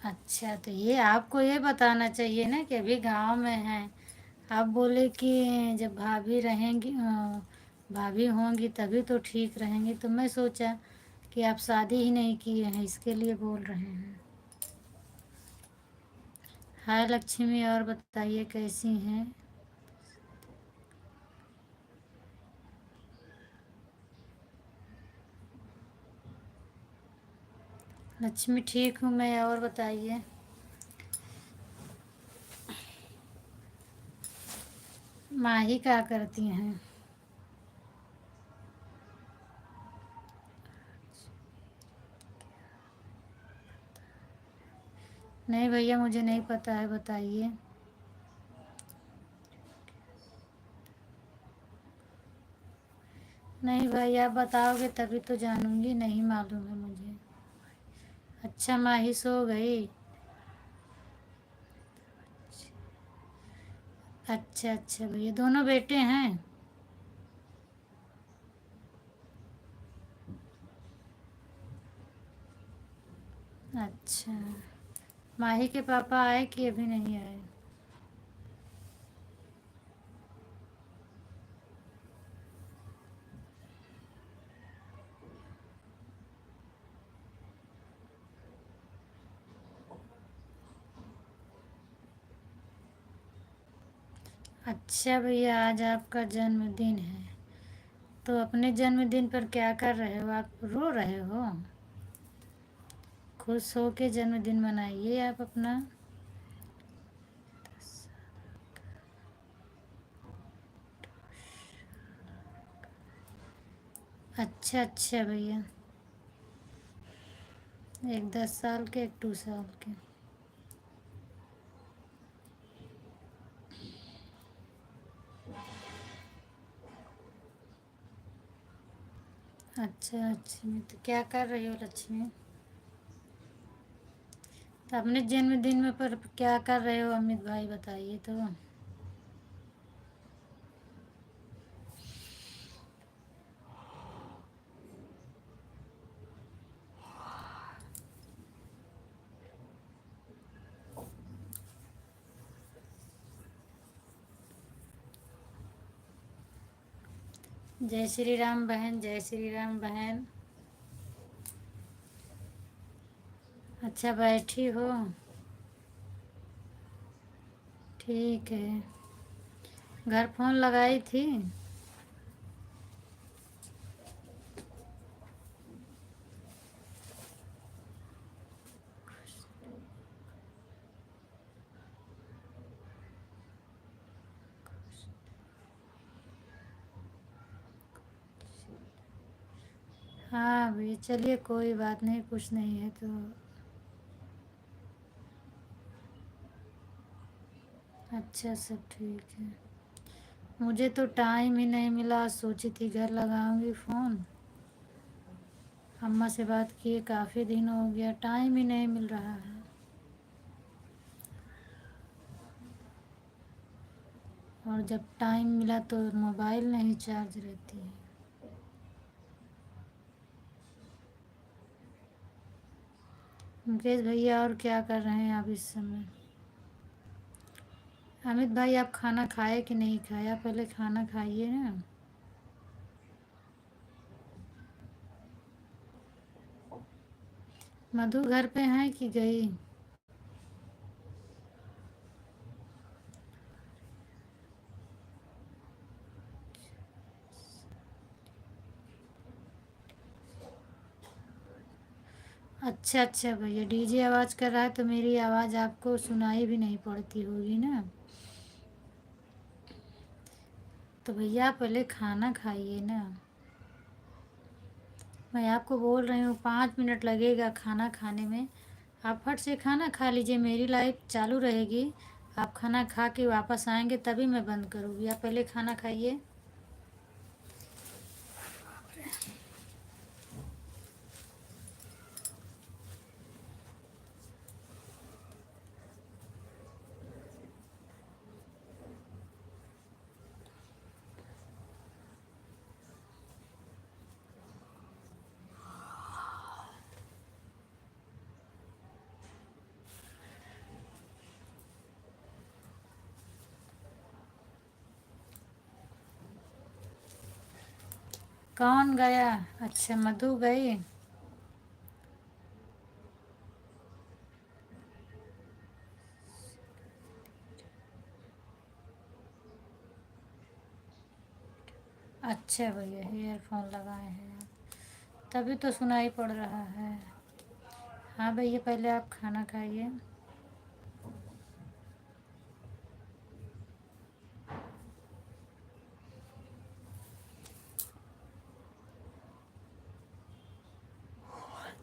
अच्छा तो ये आपको ये बताना चाहिए ना कि अभी गांव में हैं। आप बोले कि जब भाभी रहेंगी, भाभी होंगी तभी तो ठीक रहेंगी, तो मैं सोचा कि आप शादी ही नहीं किए हैं इसके लिए बोल रहे हैं। हाय लक्ष्मी, और बताइए कैसी हैं? लक्ष्मी ठीक हूँ मैं, और बताइए। माही क्या करती हैं? नहीं भैया मुझे नहीं पता है, बताइए। नहीं भाई आप बताओगे तभी तो जानूंगी, नहीं मालूम है मुझे। अच्छा माही सो गई। अच्छा अच्छा भैया, दोनों बेटे हैं? अच्छा। माही के पापा आए कि अभी नहीं आए? अच्छा भैया आज आपका जन्मदिन है, तो अपने जन्मदिन पर क्या कर रहे हो? आप रो रहे हो? खुश हो के जन्मदिन मनाइए आप अपना। अच्छा अच्छा भैया। एक 10 साल के, एक 2 साल के। अच्छा लक्ष्मी, तो क्या कर रही हो लक्ष्मी? तो अपने जन्मदिन में पर क्या कर रहे हो अमित भाई, बताइए तो। जय श्री राम बहन, जय श्री राम बहन। अच्छा बैठी हो, ठीक है। घर फोन लगाई थी? हाँ भी चलिए, कोई बात नहीं, कुछ नहीं है तो। अच्छा सब ठीक है। मुझे तो टाइम ही नहीं मिला, सोची थी घर लगाऊंगी फ़ोन। अम्मा से बात किए काफ़ी दिन हो गया, टाइम ही नहीं मिल रहा है। और जब टाइम मिला तो मोबाइल नहीं चार्ज रहती है। मुकेश भैया और क्या कर रहे हैं आप इस समय? अमित भाई आप खाना खाए कि नहीं खाया? पहले खाना खाइए ना। मधु घर पे हैं कि गई? अच्छा अच्छा भैया, डीजे आवाज़ कर रहा है तो मेरी आवाज़ आपको सुनाई भी नहीं पड़ती होगी ना। तो भैया आप पहले खाना खाइए ना। मैं आपको बोल रही हूँ 5 मिनट लगेगा खाना खाने में। आप फट से खाना खा लीजिए, मेरी लाइफ चालू रहेगी। आप खाना खा के वापस आएंगे तभी मैं बंद करूँगी। आप पहले खाना खाइए। कौन गया? अच्छा मधु गई। अच्छा भैया ईयरफोन लगाए हैं आप, तभी तो सुनाई पड़ रहा है। हाँ भैया पहले आप खाना खाइए।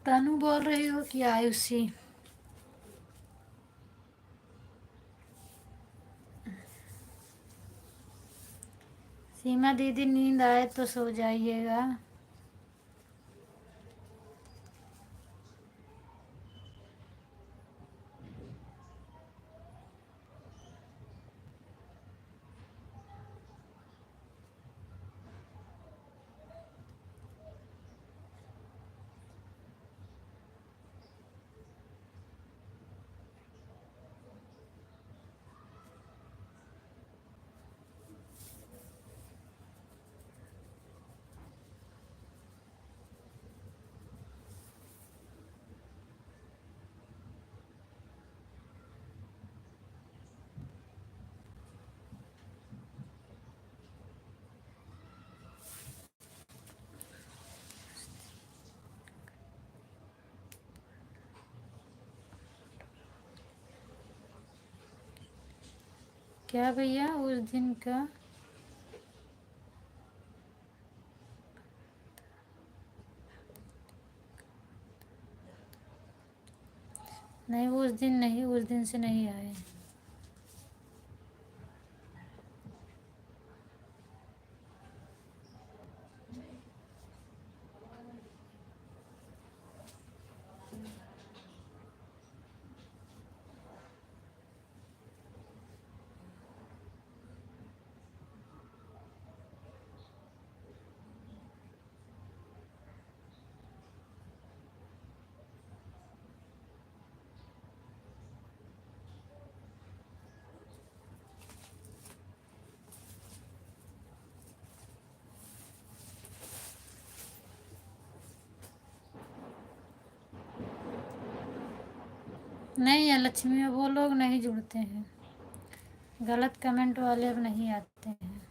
तानू बोल रही हो कि आयुषी? सीमा दीदी नींद आए तो सो जाइएगा। क्या भैया उस दिन का? नहीं, वो उस दिन नहीं, उस दिन से नहीं आए। नहीं है लक्ष्मी, अब वो लोग नहीं जुड़ते हैं। गलत कमेंट वाले अब नहीं आते हैं,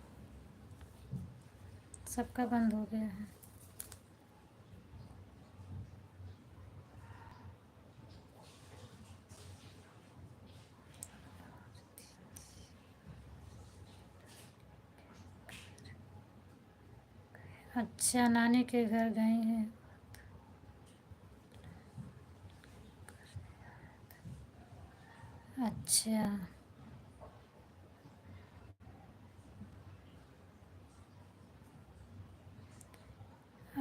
सबका बंद हो गया है। अच्छा, नानी के घर गए हैं। अच्छा,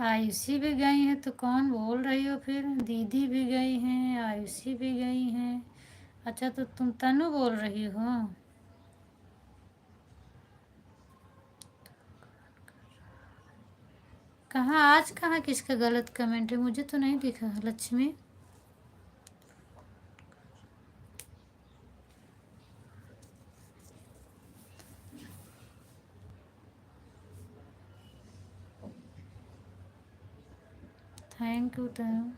आयुषी भी गई हैं तो कौन बोल रही हो फिर? दीदी भी गई हैं, आयुषी भी गई हैं। अच्छा, तो तुम तनु बोल रही हो? कहाँ आज, कहाँ किसका गलत कमेंट है? मुझे तो नहीं दिखा लक्ष्मी। थैंक यू तनु।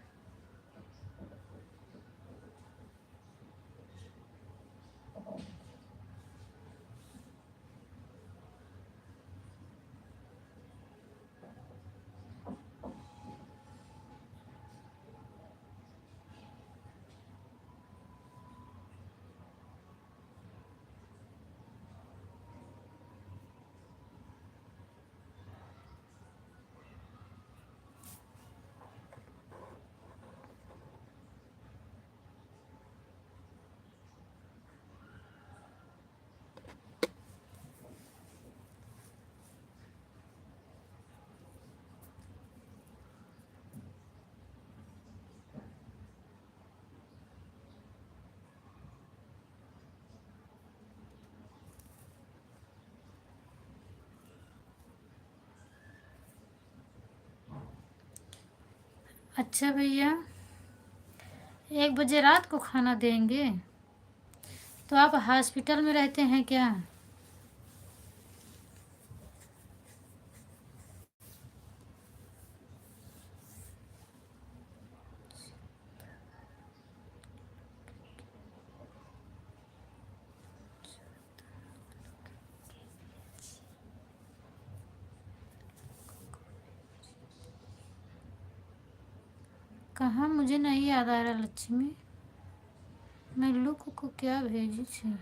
अच्छा भैया, 1 बजे रात को खाना देंगे? तो आप हॉस्पिटल में रहते हैं क्या? कहाँ, मुझे नहीं याद आ रहा लक्ष्मी। मैं लुक को क्या भेजी थी?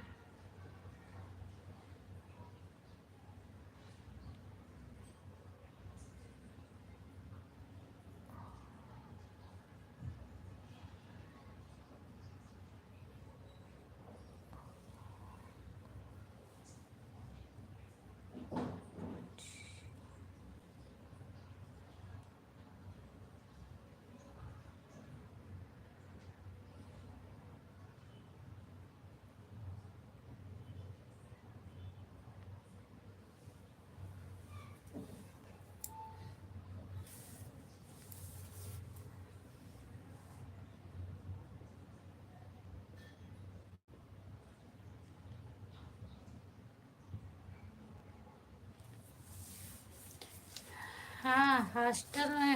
हाँ,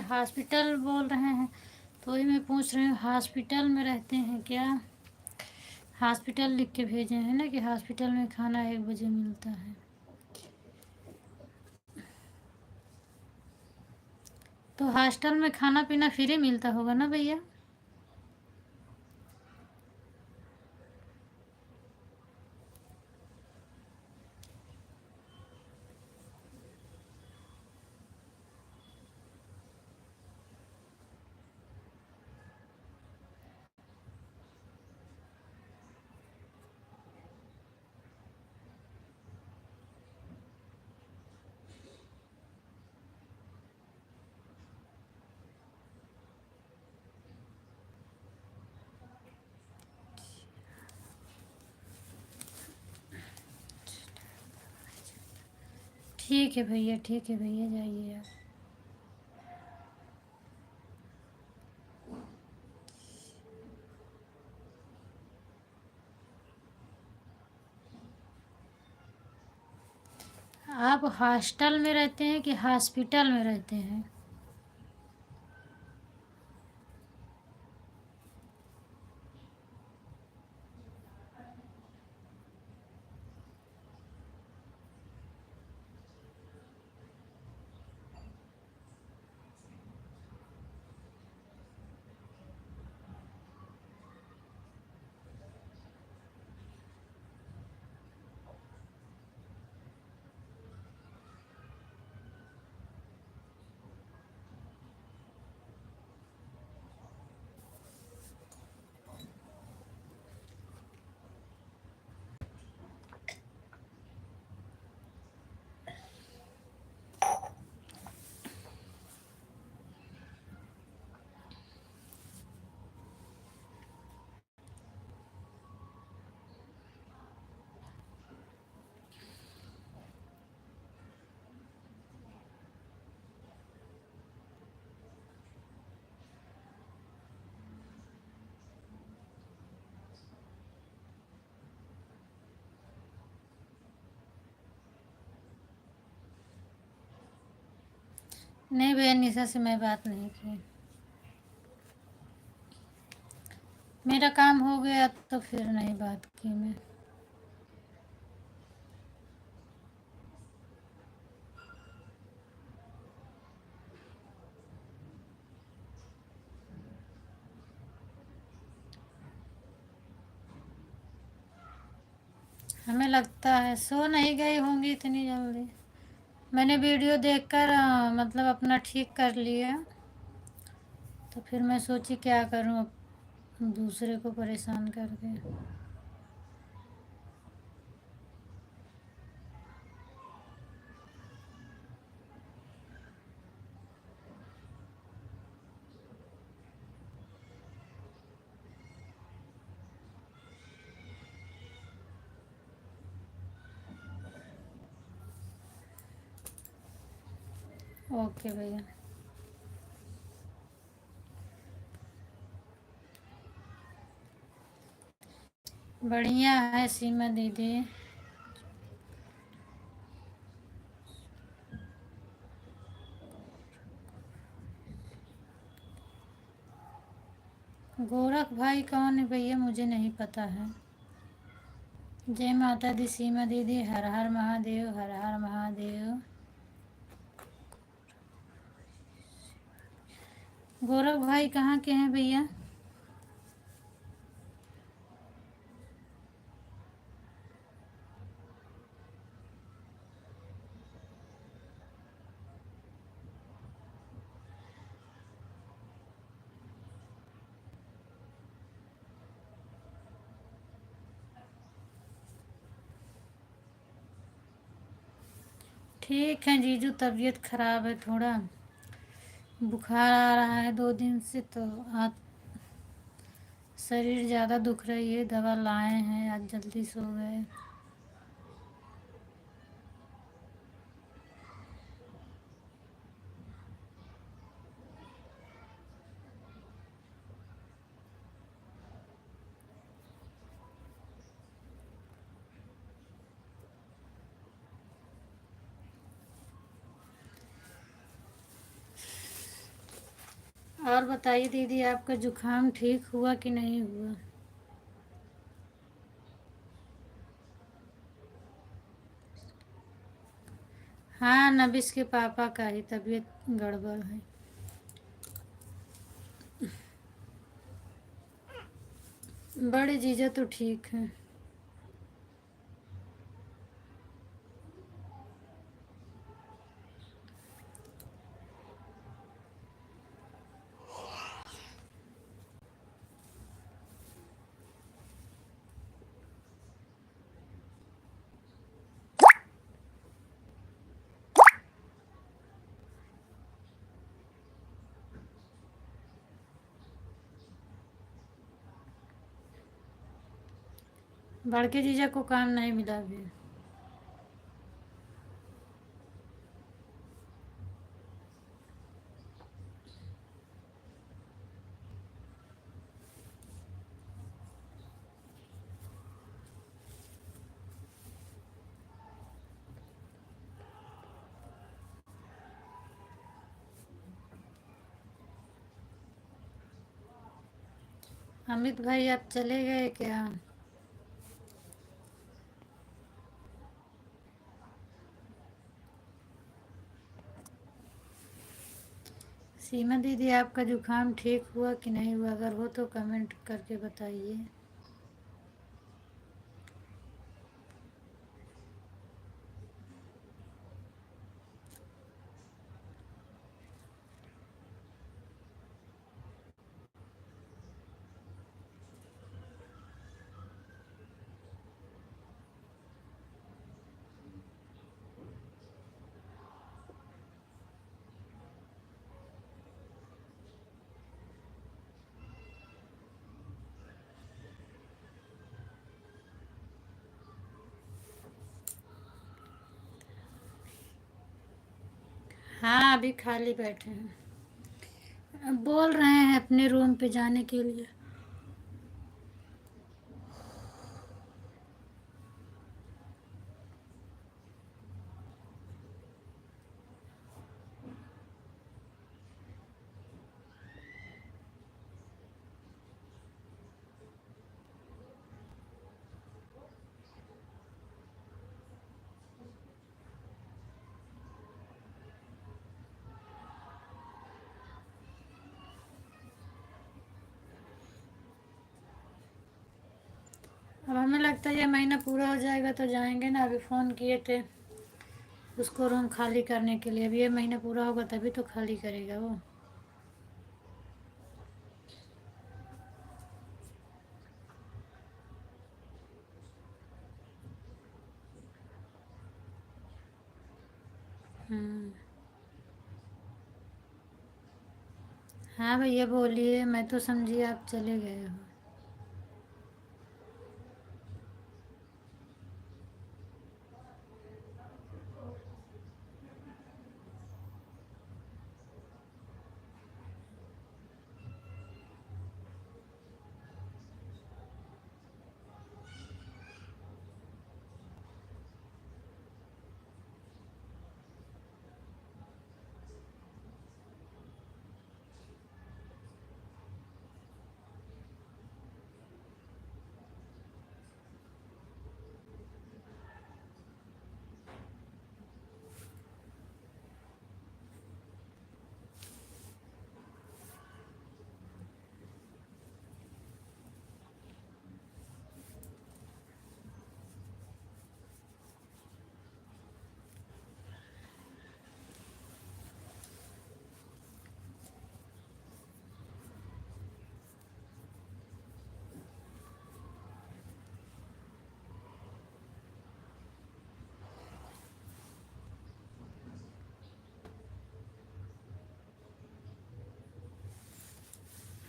हॉस्पिटल बोल रहे हैं, तो वही मैं पूछ रही हूँ, हॉस्पिटल में रहते हैं क्या? हॉस्पिटल लिख के भेजे हैं ना कि हॉस्पिटल में खाना 1 बजे मिलता है। तो हॉस्टल में खाना पीना फ्री मिलता होगा ना भैया? ठीक है भैया, ठीक है भैया, जाइए आप। आप हॉस्टल में रहते हैं कि हॉस्पिटल में रहते हैं? नहीं भैया, निशा से मैं बात नहीं की। मेरा काम हो गया तो फिर नहीं बात की मैं। हमें लगता है सो नहीं गई होंगी इतनी जल्दी। मैंने वीडियो देखकर मतलब अपना ठीक कर लिया। तो फिर मैं सोची क्या करूं अब दूसरे को परेशान करके। ओके भैया। बढ़िया है सीमा दीदी। गोरख भाई कौन है भैया, मुझे नहीं पता है। जय माता दी सीमा दीदी, हर हर महादेव, हर हर महादेव। गोरख भाई कहाँ के हैं भैया? ठीक है जीजू, तबीयत खराब है थोड़ा, बुखार आ रहा है 2 दिन से, तो आज शरीर ज़्यादा दुख रही है, दवा लाए हैं, आज जल्दी सो गए। और बताइए दीदी, आपका जुकाम ठीक हुआ कि नहीं हुआ? हाँ, नबिस के पापा का ही तबीयत गड़बड़ है। बड़े जीजा तो ठीक हैं। बड़के जीजा को काम नहीं मिला अभी? अमित भाई आप चले गए क्या? सीमा दीदी आपका जुकाम ठीक हुआ कि नहीं हुआ? अगर हो तो कमेंट करके बताइए। हाँ अभी खाली बैठे हैं। अब बोल रहे हैं अपने रूम पे जाने के लिए। अब हमें लगता है ये महीना पूरा हो जाएगा तो जाएंगे ना। अभी फ़ोन किए थे उसको रूम खाली करने के लिए। अभी ये महीना पूरा होगा तभी तो खाली करेगा वो। हम्म। हाँ भैया बोलिए, मैं तो समझी आप चले गए हो।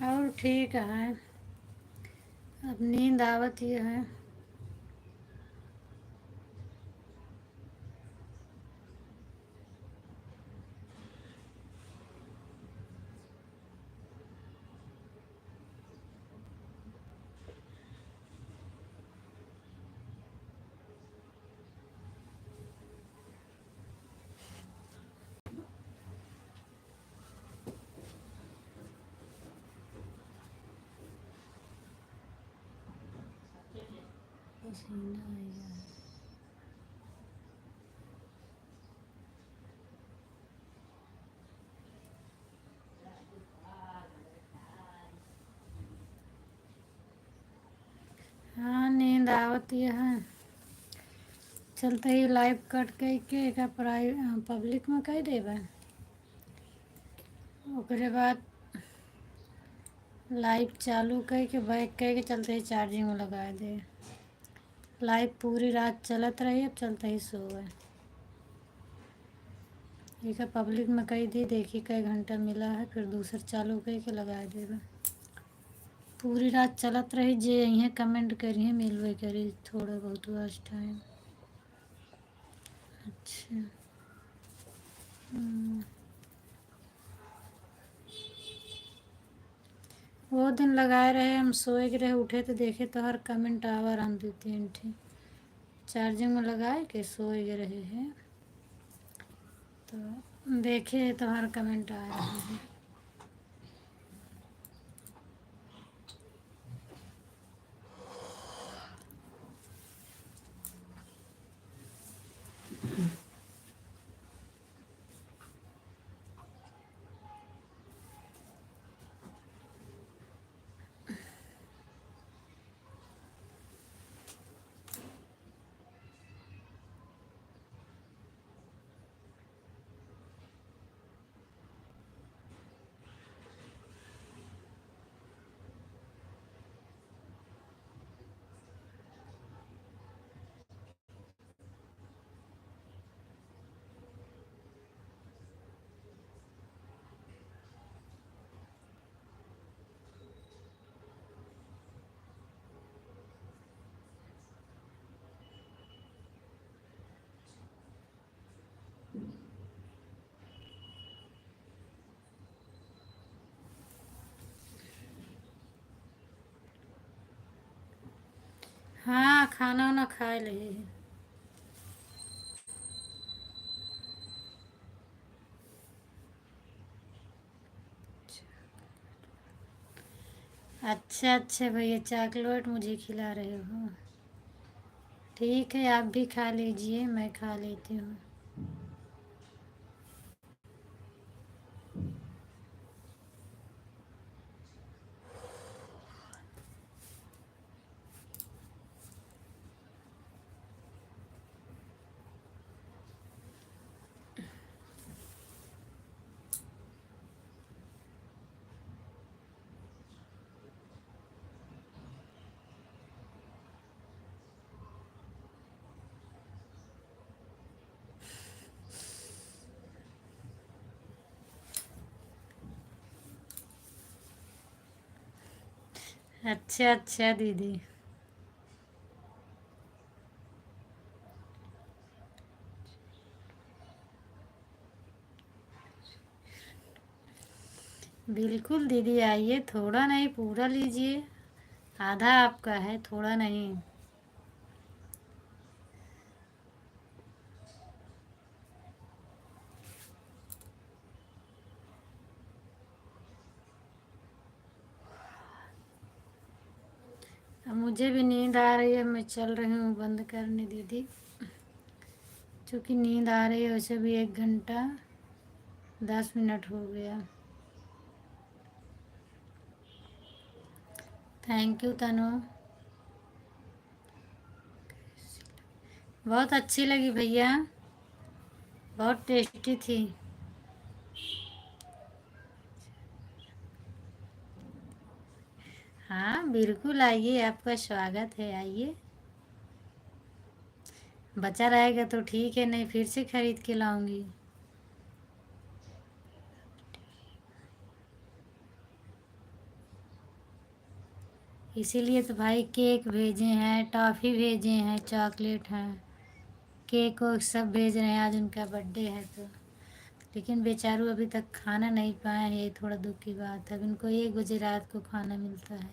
और ठीक है, अब नींद आवत ही है। पसीना आ गया है। हाँ नींद आवत ही है। चलते ही लाइव कट कई के का पब्लिक में कह देबे। ओकरे बाद लाइव चालू कई के बैक कई के चलते ही चार्जिंग में लगा दे। लाइव पूरी रात चलत रही, अब चलते ही सो गए। एक पब्लिक में कही दी, देखी कई घंटा मिला है, फिर दूसर चालू कई के लगा देबे। पूरी रात चलत रही, जे यहीं कमेंट करिए मिलवे करी थोड़ा बहुत वाच टाइम। अच्छा। हम्म। वो दिन लगाए रहे, हम सोए के रहे, उठे तो देखे तो हर कमेंट आवर हम दो तीन ठी चार्जिंग में लगाए के सोए के रहे हैं तो देखे तो हर कमेंट आ रहे हैं। हाँ, खाना वाना खा लिए। अच्छा अच्छा भैया, चॉकलेट मुझे खिला रहे हो। ठीक है, आप भी खा लीजिए, मैं खा लेती हूँ। अच्छा अच्छा दीदी। बिल्कुल दीदी, आइए, थोड़ा नहीं पूरा लीजिए। आधा आपका है, थोड़ा नहीं। अब मुझे भी नींद आ रही है, मैं चल रही हूँ बंद करने दीदी। क्योंकि नींद आ रही है, वैसे भी 1 घंटा 10 मिनट हो गया। थैंक यू तनु। बहुत अच्छी लगी भैया, बहुत टेस्टी थी। हाँ बिल्कुल, आइए, आपका स्वागत है, आइए। बचा रहेगा तो ठीक है, नहीं फिर से खरीद के लाऊंगी। इसीलिए तो भाई केक भेजे हैं, टॉफ़ी भेजे हैं, चॉकलेट हैं, केक वो सब भेज रहे हैं, आज उनका बर्थडे है तो। लेकिन बेचारू अभी तक खाना नहीं पाए हैं, ये थोड़ा दुख की बात है। अब इनको 1 बजे रात को खाना मिलता है।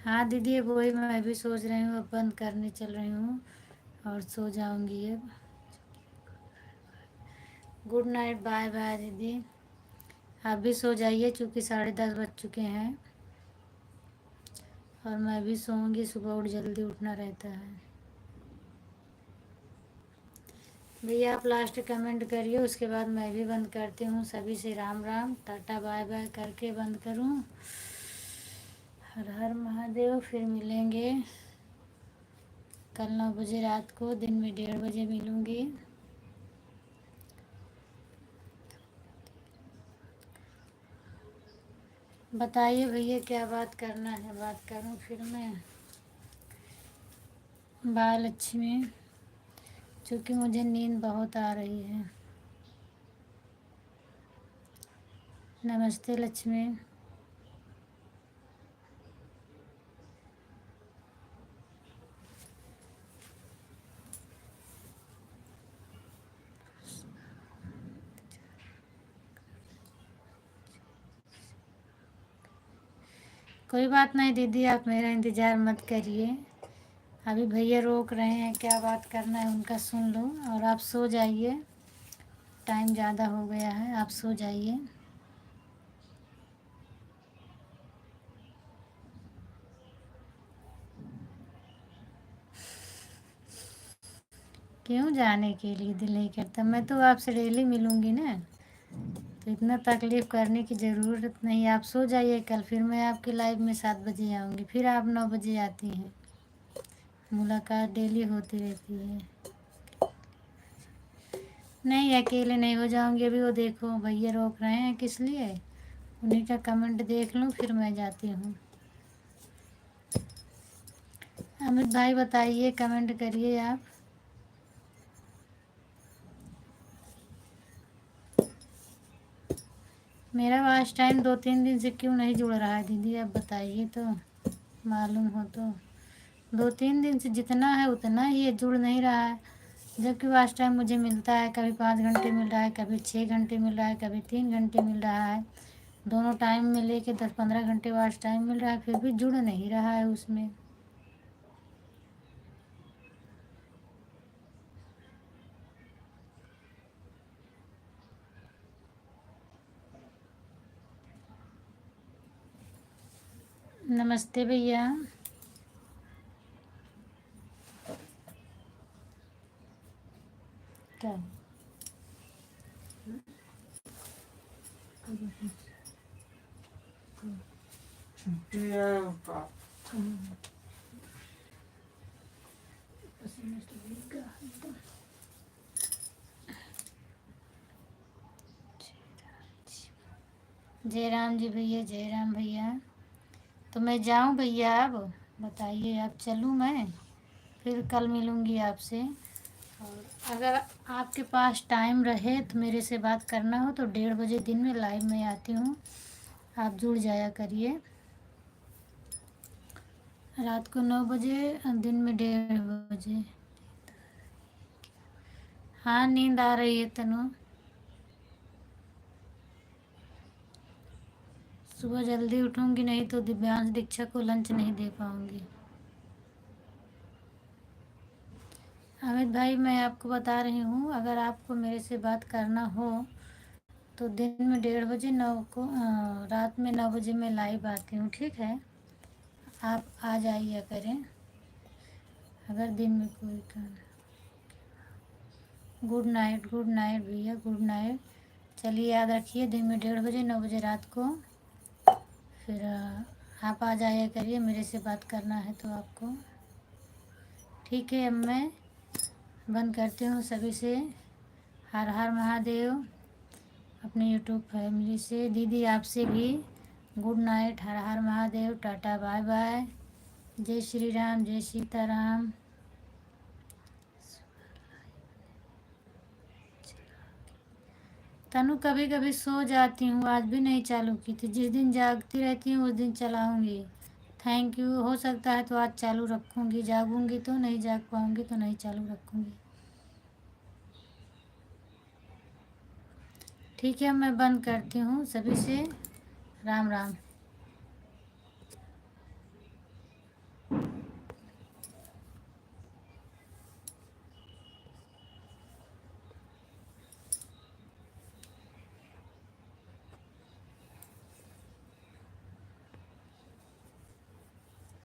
हाँ दीदी, अब वही मैं भी सोच रही हूँ, अब बंद करने चल रही हूँ और सो जाऊँगी अब। गुड नाइट, बाय बाय दीदी। आप भी सो जाइए, चूँकि 10:30 बज चुके हैं और मैं भी सोऊंगी, सुबह उठ जल्दी उठना रहता है। भैया आप लास्ट कमेंट करिए, उसके बाद मैं भी बंद करती हूँ। सभी से Ram Ram, tata bye bye करके बंद करूँ। हर हर महादेव। फिर मिलेंगे कल 9 बजे रात को, दिन में 1:30 बजे मिलूँगी। बताइए भैया, क्या बात करना है, बात करूँ फिर मैं। बाय लक्ष्मी। क्योंकि मुझे नींद बहुत आ रही है। नमस्ते लक्ष्मी। कोई बात नहीं दीदी, आप मेरा इंतज़ार मत करिए। अभी भैया रोक रहे हैं, क्या बात करना है उनका सुन लो, और आप सो जाइए। टाइम ज़्यादा हो गया है, आप सो जाइए। क्यों जाने के लिए दिल नहीं करता, मैं तो आपसे डेली मिलूँगी ना, तो इतना तकलीफ़ करने की ज़रूरत नहीं। आप सो जाइए, कल फिर मैं आपकी लाइव में 7 बजे आऊँगी, फिर आप 9 बजे आती हैं। मुलाकात डेली होती रहती है। नहीं, अकेले नहीं हो जाऊँगी अभी। वो देखो भैया रोक रहे हैं, किस लिए? उन्हीं का कमेंट देख लूँ, फिर मैं जाती हूँ। अमित भाई बताइए, कमेंट करिए आप। मेरा वॉच टाइम 2-3 दिन से क्यों नहीं जुड़ रहा है दीदी, आप बताइए तो, मालूम हो तो। 2-3 दिन से जितना है उतना ही है, जुड़ नहीं रहा है। जबकि वॉच टाइम मुझे मिलता है, कभी 5 घंटे मिल रहा है, कभी 6 घंटे मिल रहा है, कभी 3 घंटे मिल रहा है। दोनों टाइम में लेके 10-15 घंटे वॉच टाइम मिल रहा है, फिर भी जुड़ नहीं रहा है उसमें। नमस्ते भैया। क्या जय राम जी भैया, जय राम भैया। तो मैं जाऊं भैया अब? बताइए, अब चलूं मैं? फिर कल मिलूंगी आपसे। और अगर आपके पास टाइम रहे तो मेरे से बात करना हो तो 1:30 बजे दिन में लाइव में आती हूँ, आप जुड़ जाया करिए। रात को 9 बजे, दिन में 1:30 बजे। हाँ, नींद आ रही है तनु। सुबह जल्दी उठूंगी, नहीं तो दिव्यांश दीक्षा को लंच नहीं दे पाऊंगी। अमित भाई, मैं आपको बता रही हूँ, अगर आपको मेरे से बात करना हो तो दिन में 1:30 बजे, रात में 9 बजे मैं लाइव आती हूँ, ठीक है? आप आ जाइए करें, अगर दिन में कोई काम। गुड नाइट, गुड नाइट भैया, गुड नाइट। चलिए, याद रखिए, दिन में 1:30 बजे, 9 बजे रात को। फिर आप आ जाया करिए, मेरे से बात करना है तो आपको। ठीक है, अब मैं बंद करती हूँ सभी से। हर हर महादेव। अपने यूट्यूब फैमिली से, दीदी आपसे भी गुड नाइट, हर हर महादेव, टाटा बाय बाय। जय श्री राम, जय सीताराम। तनु, कभी कभी सो जाती हूँ, आज भी नहीं चालू की थी। जिस दिन जागती रहती हूँ उस दिन चलाऊँगी। Thank you. हो सकता है तो आज चालू रखूँगी, जागूंगी तो नहीं, जाग पाऊँगी तो नहीं चालू रखूँगी। ठीक है, मैं बंद करती हूँ सभी से। राम राम।